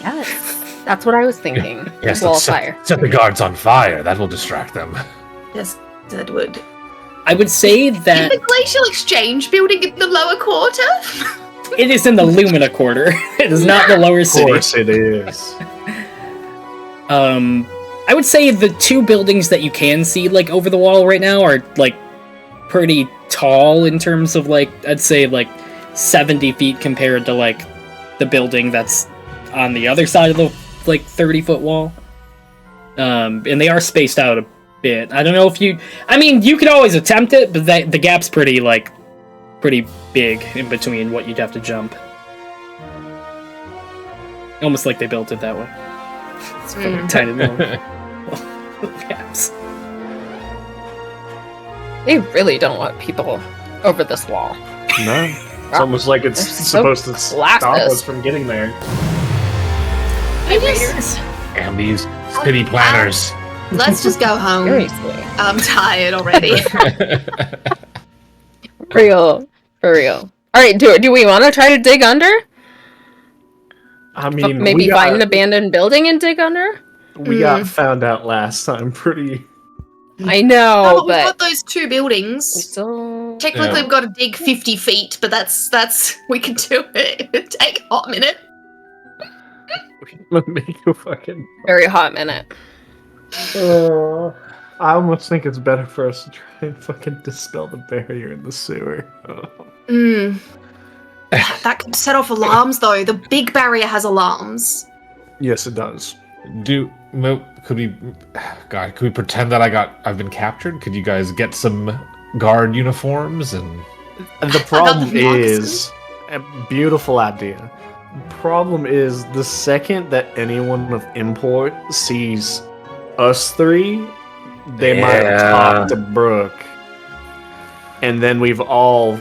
Yes. That's what I was thinking. Yes, Wall let's fire. set the guards on fire. That will distract them. Yes, that would. I would say Is that the Glacial Exchange building in the lower quarter? it is in the Lumina Quarter. It is not the lower Of city. course it is. I would say the two buildings that you can see, like, over the wall right now are, like, pretty tall in terms of, like, I'd say, like, 70 feet compared to, like, the building that's on the other side of the, like, 30-foot wall. And they are spaced out a bit. I don't know if you... I mean, you could always attempt it, but the gap's pretty big in between what you'd have to jump. Almost like they built it that way. It's fucking tiny little gaps. They really don't want people over this wall. No. It's almost like it's They're so supposed to stop classist. us from getting there. And these city planners. Let's just go home. Seriously. I'm tired already. For real. Alright, do we want to try to dig under? I mean, Maybe find an abandoned building and dig under? we got found out last time pretty... I know, Oh, we've but got those two buildings. we still... Technically, Yeah. we've got to dig 50 feet, but that's we can do it. It'd take a hot minute. make a fucking... Very hot minute. I almost think it's better for us to try and fucking dispel the barrier in the sewer. That could set off alarms, though. The big barrier has alarms. Yes, it does. Could we pretend that I've been captured? Could you guys get some guard uniforms and... The problem the is... A beautiful idea. Problem is, the second that anyone of import sees us three, they might have talked to Brooke. And then we've all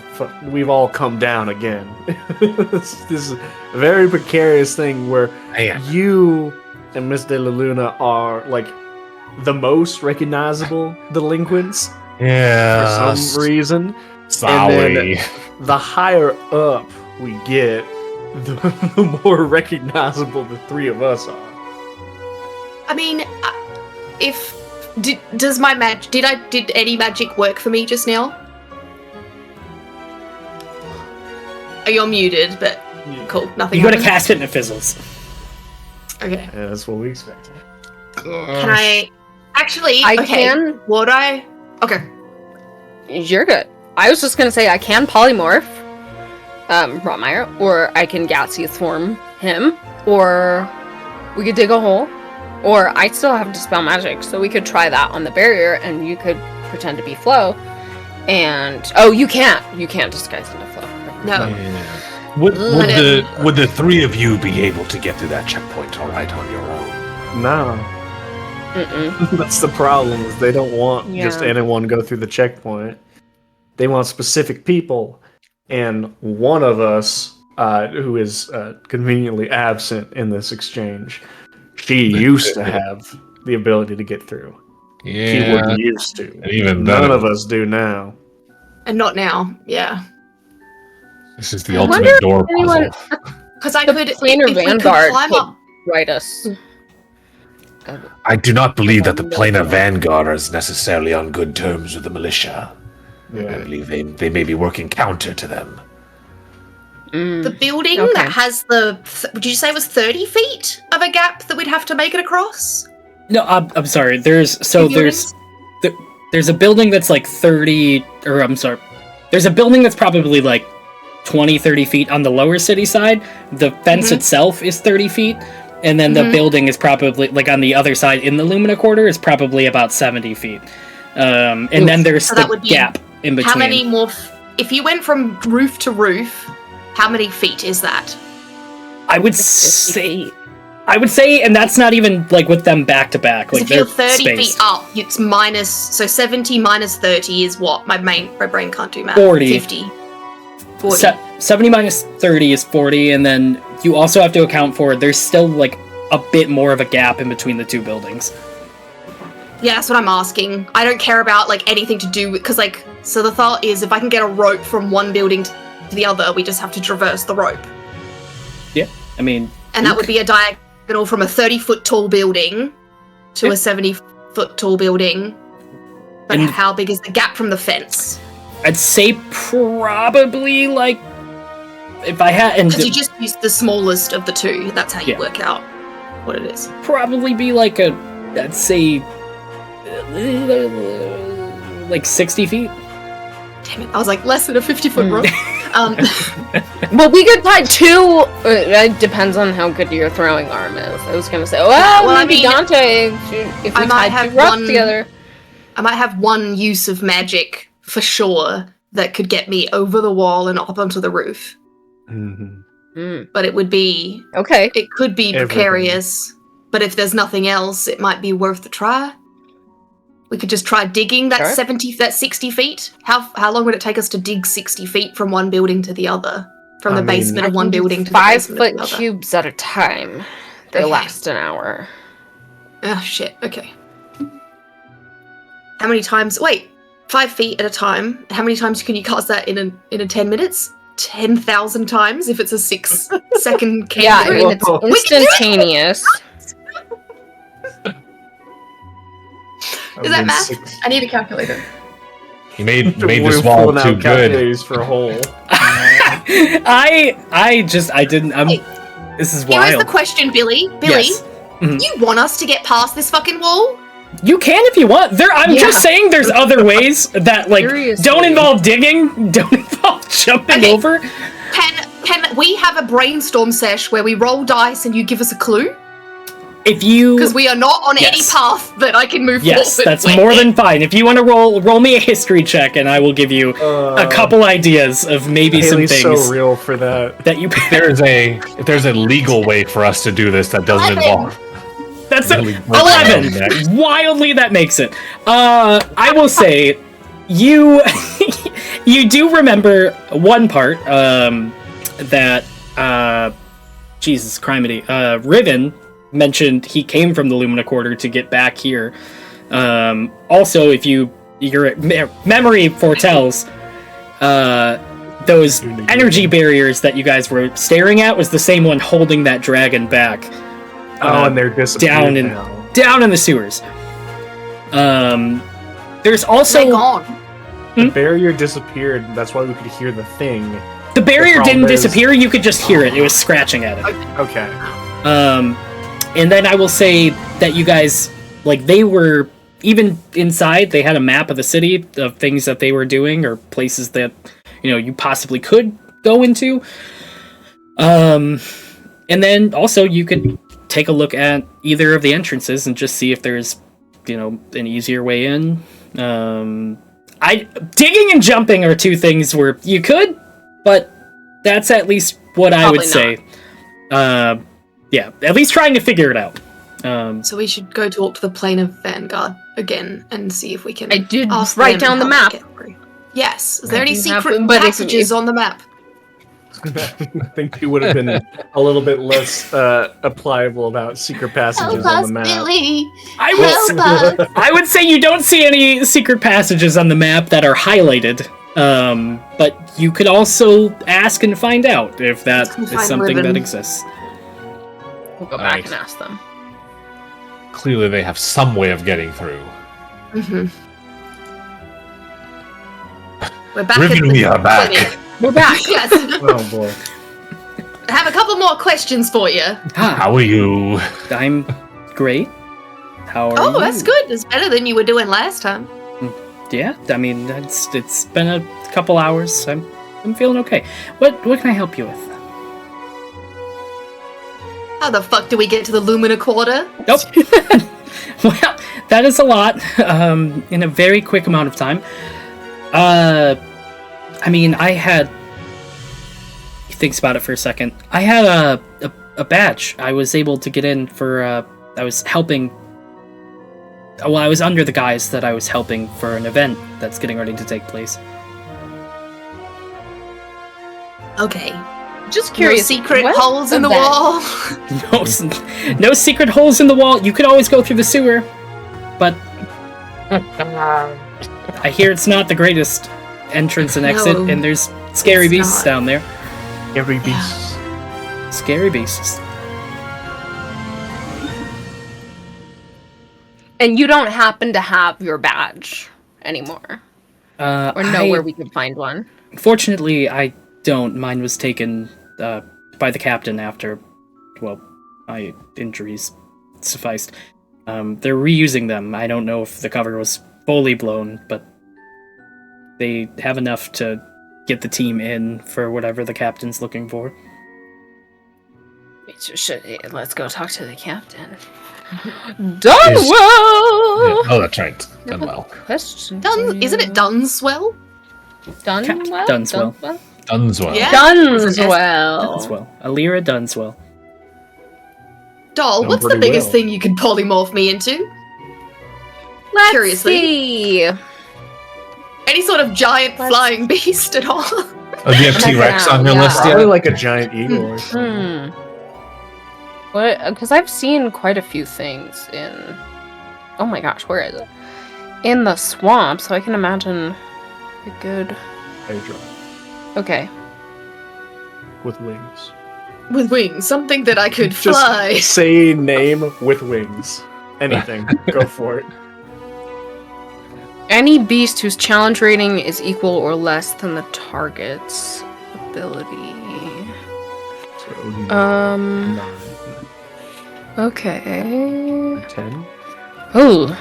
come down again. This is a very precarious thing where Man. you and Miss De La Luna are like the most recognizable delinquents Yeah. for some reason. Sorry. The higher up we get, the more recognizable the three of us are. I mean, did any magic work for me just now? You're muted, but cool. Nothing. You gotta happened. cast it and it fizzles. Okay. Yeah, that's what we expected. Can I? Actually, I okay. can. Would I? Okay. You're good. I was just gonna say I can polymorph, Rotmeyer, or I can gaseous form him, or we could dig a hole, or I still have Dispel Magic, so we could try that on the barrier, and you could pretend to be Flo. And you can't disguise into Flo. No. Yeah. Would the three of you be able to get through that checkpoint all right on your own? No. Mm-mm. That's the problem, is they don't want just Yeah. anyone to go through the checkpoint. They want specific people. And one of us, who is conveniently absent in this exchange, she used to have the ability to get through. She would used to. And even None then, of us do now. And not now. Yeah. this is the I ultimate wonder door if anyone- puzzle. Because I The could. planar if we could vanguard climb could- up. Write us. I do not believe that the planar vanguard is necessarily on good terms with the militia. I Yeah. believe they may be working counter to them. The building Okay. that has did you say it was 30 feet of a gap that we'd have to make it across? No, I'm sorry. There's Buildings? there's a building that's like 30, or I'm sorry. There's a building that's probably like 20, 30 feet on the lower city side. The fence itself is 30 feet. And then the building is probably, like on the other side in the Lumina Quarter, is probably about 70 feet. And then there's So that the would be- gap in between. How many more? If you went from roof to roof, how many feet is that? I would say, and that's not even like with them back to back. Like Because if you're they're 30 spaced. feet up, it's minus. So 70 minus 30 is what? My brain can't do math. 40. 50. 40. 70 minus 30 is 40, and then you also have to account for there's still like a bit more of a gap in between the two buildings. Yeah, that's what I'm asking. I don't care about like anything to do with, because like, so the thought is if I can get a rope from one building to the other, we just have to traverse the rope. Yeah, I mean, And that would be a diagonal from a 30-foot tall building to a 70-foot tall building. But And- how big is the gap from the fence? I'd say probably like if I had, and Because you just use the smallest of the two. That's how you Yeah. work out what it is. probably be like I'd say like 60 feet. Damn it, I was like less than a 50-foot rope. Well, we could tie two. It depends on how good your throwing arm is. I was gonna say, well, well, I maybe mean, Dante. If I we might tied have two ropes one- together. I might have one use of magic for sure that could get me over the wall and up onto the roof. Mm-hmm. But it would be, Okay. it could be Everything. precarious. But if there's nothing else, it might be worth a try. We could just try digging that Sure. 60 feet. How long would it take us to dig 60 feet from one building to the other? From I the mean, basement of one building to the 5 basement of foot the other? cubes at a time. They Okay. last an hour. Oh shit, okay. How many times? Wait, 5 feet at a time. How many times can you cast that in a 10 minutes? 10,000 times if it's a 6-second cantrip. Yeah, I mean it's Whoa. instantaneous. Is that math? I need a calculator. You made We're this wall pulling too out good. calculators for a hole. This is Here's wild. the question, Billy. Billy, Yes. Mhm. you want us to get past this fucking wall? You can if you want. I'm Yeah. just saying there's other ways that like Seriously. don't involve digging, don't involve jumping Okay. over. Can we have a brainstorm sesh where we roll dice and you give us a clue? If you Because we are not on any Yes. path that I can move Yes, forward that's with. more than fine. If you want to roll me a history check and I will give you a couple ideas of maybe Haley's some things so real for that. that you If there's a legal way for us to do this that doesn't 11. involve. That's Really 11. next. Wildly, that makes it. I will say, you you do remember one part that Jesus criminy, Riven mentioned he came from the Lumina Quarter to get back here. Also, if your memory foretells, those energy barriers that you guys were staring at was the same one holding that dragon back. And they're disappeared now. Down in the sewers. There's They're also gone. The barrier disappeared. That's why we could hear the thing. The barrier problem didn't is- disappear. You could just hear it. It was scratching at it. Okay. And then I will say that you guys, like, they were, even inside, they had a map of the city, of things that they were doing, or places that, you possibly could go into. And then also you could take a look at either of the entrances and just see if there's, an easier way in. Digging and jumping are two things where you could, but that's at least what I would say. Yeah, at least trying to figure it out. So we should go talk to the plane of Vanguard again and see if we can. I did ask write them down the how map. to get through. Yes. Is there I any do have secret them, but if- passages on the map? I think he would have been a little bit less pliable about secret passages on the map. Billy. I would say you don't see any secret passages on the map that are highlighted. But you could also ask and find out if that Let's go is find something that Ribbon. exists. We'll go Alright. back and ask them. Clearly, they have some way of getting through. Mm-hmm. We're back Ribbon, at the we are back. clinic. We're back. Yes. Oh boy. I have a couple more questions for you. How are you? I'm great. How are you? Oh, that's good. It's better than you were doing last time. Yeah, I mean, it's been a couple hours. I'm feeling okay. What can I help you with? How the fuck do we get to the Lumina Quarter? Nope. Well, that is a lot in a very quick amount of time. I mean, I had. He thinks about it for a second. I had a badge. I was able to get in for. I was helping. Well, I was under the guise that I was helping for an event that's getting ready to take place. Okay. Just curious. No secret what holes in the event? wall. No secret holes in the wall. You could always go through the sewer, but I hear it's not the greatest entrance and exit, No, and there's scary it's beasts not. down there. Every beast. Scary beasts. And you don't happen to have your badge anymore, or know where we could find one. Fortunately, I don't. Mine was taken by the captain after, well, my injuries sufficed. They're reusing them. I don't know if the cover was fully blown, but they have enough to get the team in for whatever the captain's looking for. Let's go talk to the captain. Done Is- well. Oh, that's right. Done well. Question. Isn't it Dunswell? Done Cat- well? Dunswell. Done well. Yeah. Dunswell. Dunswell. Alira Dunswell. Doll, Done what's the pretty biggest well. thing you could polymorph me into? Let's Curiously. see. Any sort of giant flying beast at all? Oh, do you have Check it T-Rex out, on your yeah. list Probably yet? like a giant eagle or something. What? Because I've seen quite a few things in. Oh my gosh, where is it? In the swamp, so I can imagine a good. Hydra Okay. with wings. With wings, something that I could Just fly. say name with wings. Anything. Go for it. Any beast whose challenge rating is equal or less than the target's ability. So, Um. 9, Okay. 10. Oh.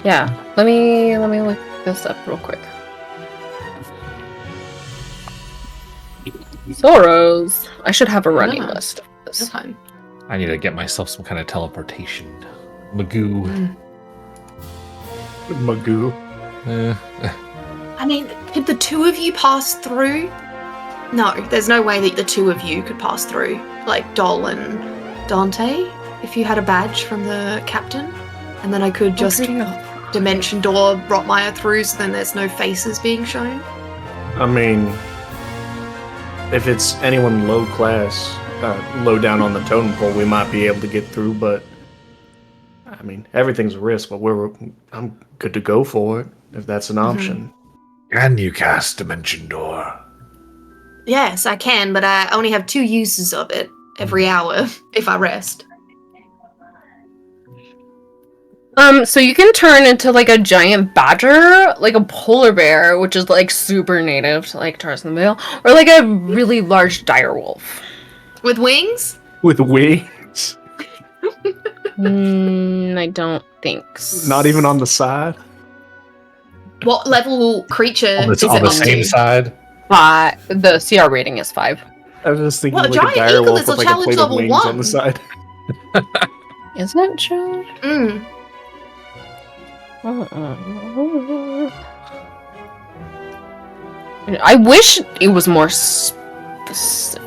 Yeah. Let me look this up real quick. Sorrows. I should have a running Ah. list of That's this. fine. I need to get myself some kind of teleportation. Magoo. Magoo. I mean, could the two of you pass through? No, there's no way that the two of you could pass through. Like Doll and Dante, if you had a badge from the captain. And then I could just dimension door Rotmeier through so then there's no faces being shown. I mean, if it's anyone low class, low down on the totem pole, we might be able to get through, but I mean, everything's a risk, but I'm good to go for it, if that's an option. Can you cast Dimension Door? Yes, I can, but I only have 2 uses of it every hour if I rest. So you can turn into like a giant badger, like a polar bear, which is like super native to like Tarzan the Vale, or like a really large dire wolf. With wings? With wings? I don't think so. Not even on the side? What level creature On is the, it on the up same to? side. The CR rating is 5. I was just thinking Well, like a giant dire eagle wolf is a with like a challenge plate of level wings 1. on the side. Isn't it, Joe? Mm. I wish it was more specific.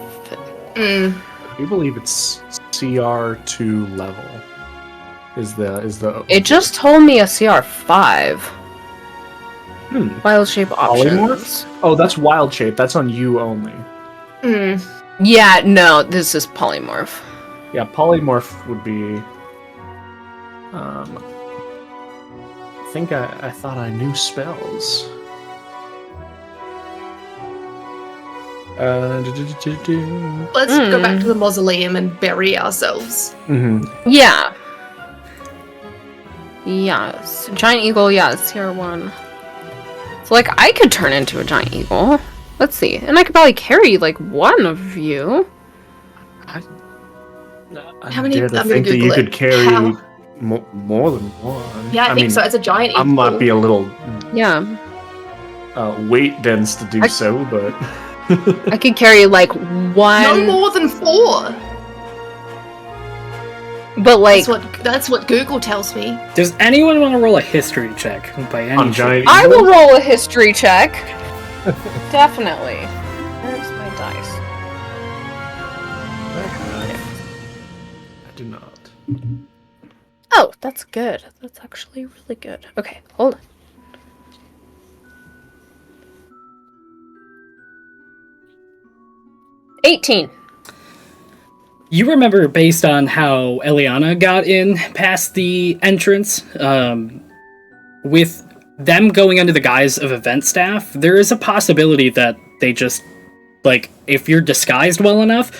Mm. I believe it's CR2 level. Is the It just told me a CR5. Wild shape options. Polymorph? Oh, that's wild shape. That's on you only. Mm. Yeah, no, this is polymorph. Yeah, polymorph would be. I think I thought I knew spells. Let's go back to the mausoleum and bury ourselves. Yeah. Yes. Giant eagle, yes, CR1. So, like, I could turn into a giant eagle. Let's see. And I could probably carry, like, one of you. How many? I dare to I'm think gonna that you Google could it. carry How? more than one. Yeah, I think mean, so. As a giant I eagle. might be a little Yeah. weight dense to do so, but I could carry, like, one. No more than 4. But, like, That's what Google tells me. Does anyone want to roll a history check by any on chance? giant I will eagles? roll a history check. Definitely. Where's my dice? I do not. Oh, that's good. That's actually really good. Okay, hold on. $18. You remember, based on how Eliana got in past the entrance, with them going under the guise of event staff, there is a possibility that they just, like, if you're disguised well enough,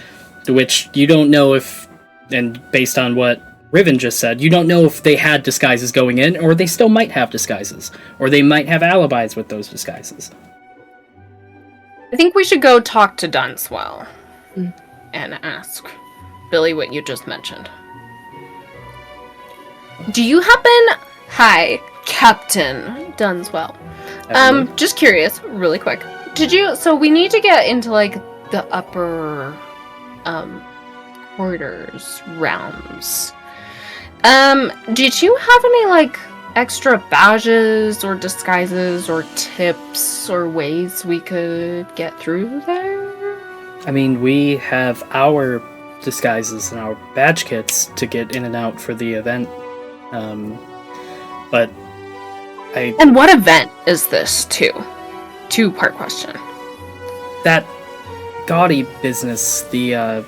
which you don't know if, and based on what Riven just said, you don't know if they had disguises going in, or they still might have disguises, or they might have alibis with those disguises. I think we should go talk to Dunswell and ask Billy what you just mentioned. Do you happen... Hi, Captain Dunswell. Just curious, really quick. So we need to get into, like, the upper, corridors, realms. Did you have any, like, extra badges or disguises or tips or ways we could get through there? I mean, we have our disguises and our badge kits to get in and out for the event. But And what event is this, too? Two-part question. that gaudy business, the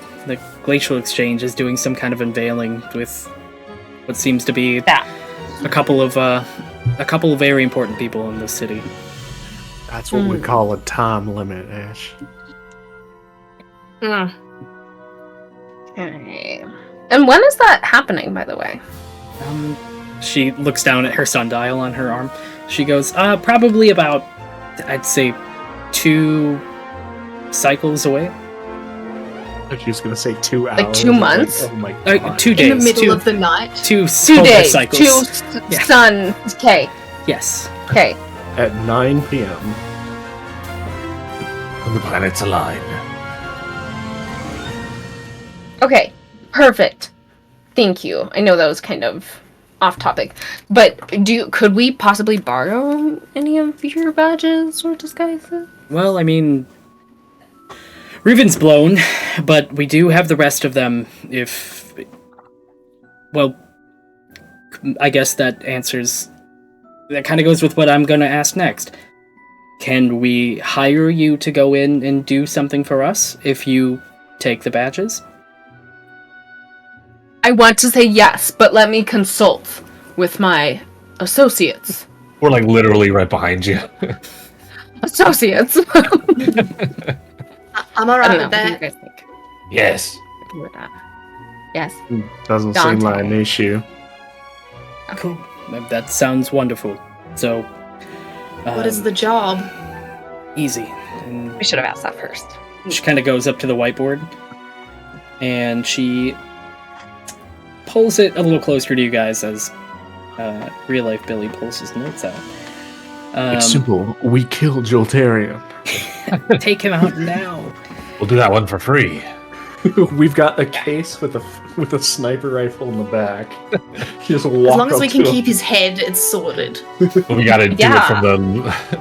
Glacial Exchange, is doing some kind of unveiling with what seems to be a couple of very important people in the city. That's what we call a time limit, Ash. Okay. And when is that happening, by the way? She looks down at her sundial on her arm. She goes, probably about, I'd say, 2 cycles away. She was gonna say 2 hours. Like 2 months? Like, oh my god. 2 days. In the middle of the night. 2 2 solar days. cycles. 2 Yeah. sun. Okay. Yes. Okay. At 9 p.m. When the planets align. Okay. Perfect. Thank you. I know that was kind of off topic, but could we possibly borrow any of your badges or disguises? Well, I mean, Riven's blown, but we do have the rest of them if... Well, I guess that answers... That kind of goes with what I'm going to ask next. Can we hire you to go in and do something for us if you take the badges? I want to say yes, but let me consult with my associates. We're like literally right behind you. Associates. I'm I alright don't know. with What do you that. guys think? Yes. Yes. Doesn't seem like an Dante. issue. Cool. that sounds wonderful. So, What is the job? easy? And We should have asked that first. she kind of goes up to the whiteboard, and she pulls it a little closer to you guys as real life Billy pulls his notes out. It's simple. We kill Joltarian. Take him out now. We'll do that one for free. We've got a case with a sniper rifle in the back. You just walk As long as up we can to him. keep his head, it's sorted. But we gotta do Yeah.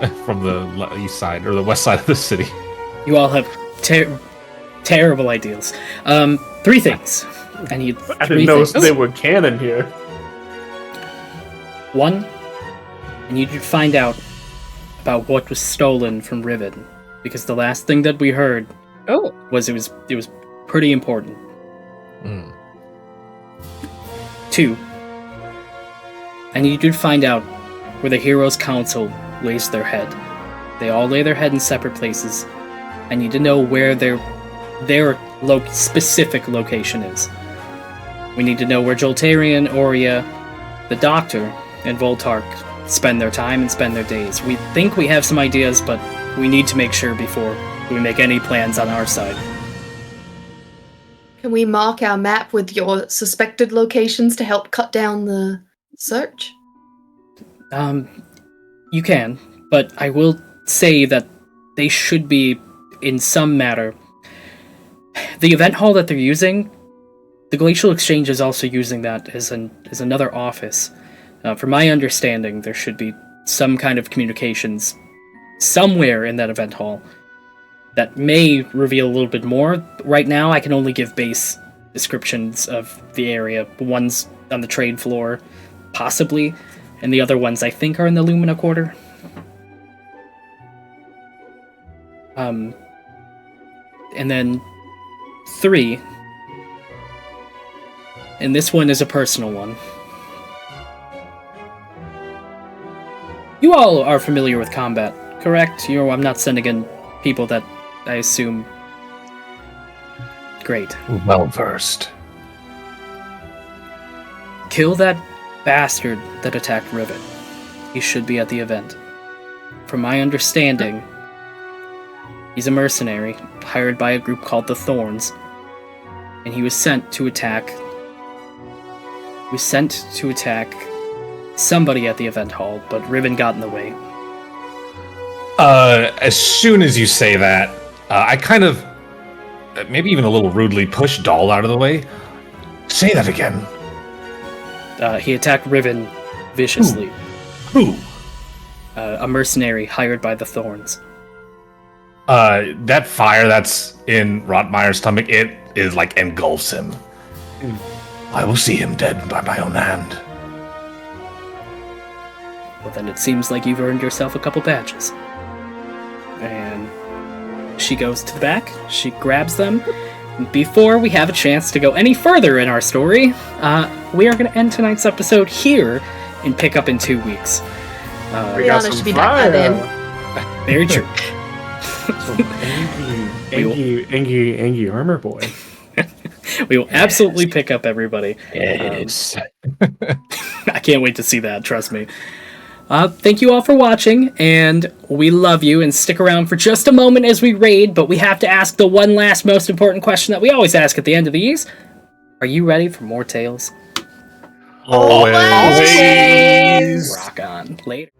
it from the east side or the west side of the city. You all have terrible ideas. 3 things. I need I 3 didn't know things. they were canon here. 1, I need you to find out about what was stolen from Riven, because the last thing that we heard was it was pretty important. 2, I need you to find out where the Heroes Council lays their head. They all lay their head in separate places. I need to know where their specific location is. We need to know where Joltarian, Aurea, the Doctor, and Voltark spend their time and spend their days. We think we have some ideas, but we need to make sure before we make any plans on our side. Can we mark our map with your suspected locations to help cut down the search? You can, but I will say that they should be in some matter. The event hall that they're using, the Glacial Exchange is also using that as another office. From my understanding, there should be some kind of communications somewhere in that event hall that may reveal a little bit more. Right now, I can only give base descriptions of the area. One's on the trade floor, possibly, and the other ones I think are in the Lumina Quarter. And then 3, and this one is a personal one. You all are familiar with combat, correct? I'm not sending in people that I assume... Great. Well versed. Kill that bastard that attacked Rivet. He should be at the event. From my understanding, he's a mercenary, hired by a group called the Thorns, and he was sent to attack... somebody at the event hall, but Riven got in the way. As soon as you say that, I kind of, maybe even a little rudely, push Doll out of the way. Say that again. He attacked Riven viciously. Who? A mercenary hired by the Thorns. That fire that's in Rotmeyer's stomach, it is like engulfs him. I will see him dead by my own hand. Well, then it seems like you've earned yourself a couple badges. And she goes to the back, she grabs them. Before we have a chance to go any further in our story, we are going to end tonight's episode here and pick up in 2 weeks. Rihanna should be back by then. Very true. Angie armor boy. We will absolutely pick up everybody. Yes. I can't wait to see that, trust me. Thank you all for watching, and we love you, and stick around for just a moment as we raid, but we have to ask the one last most important question that we always ask at the end of these. Are you ready for more tales? Always. Rock on. Later.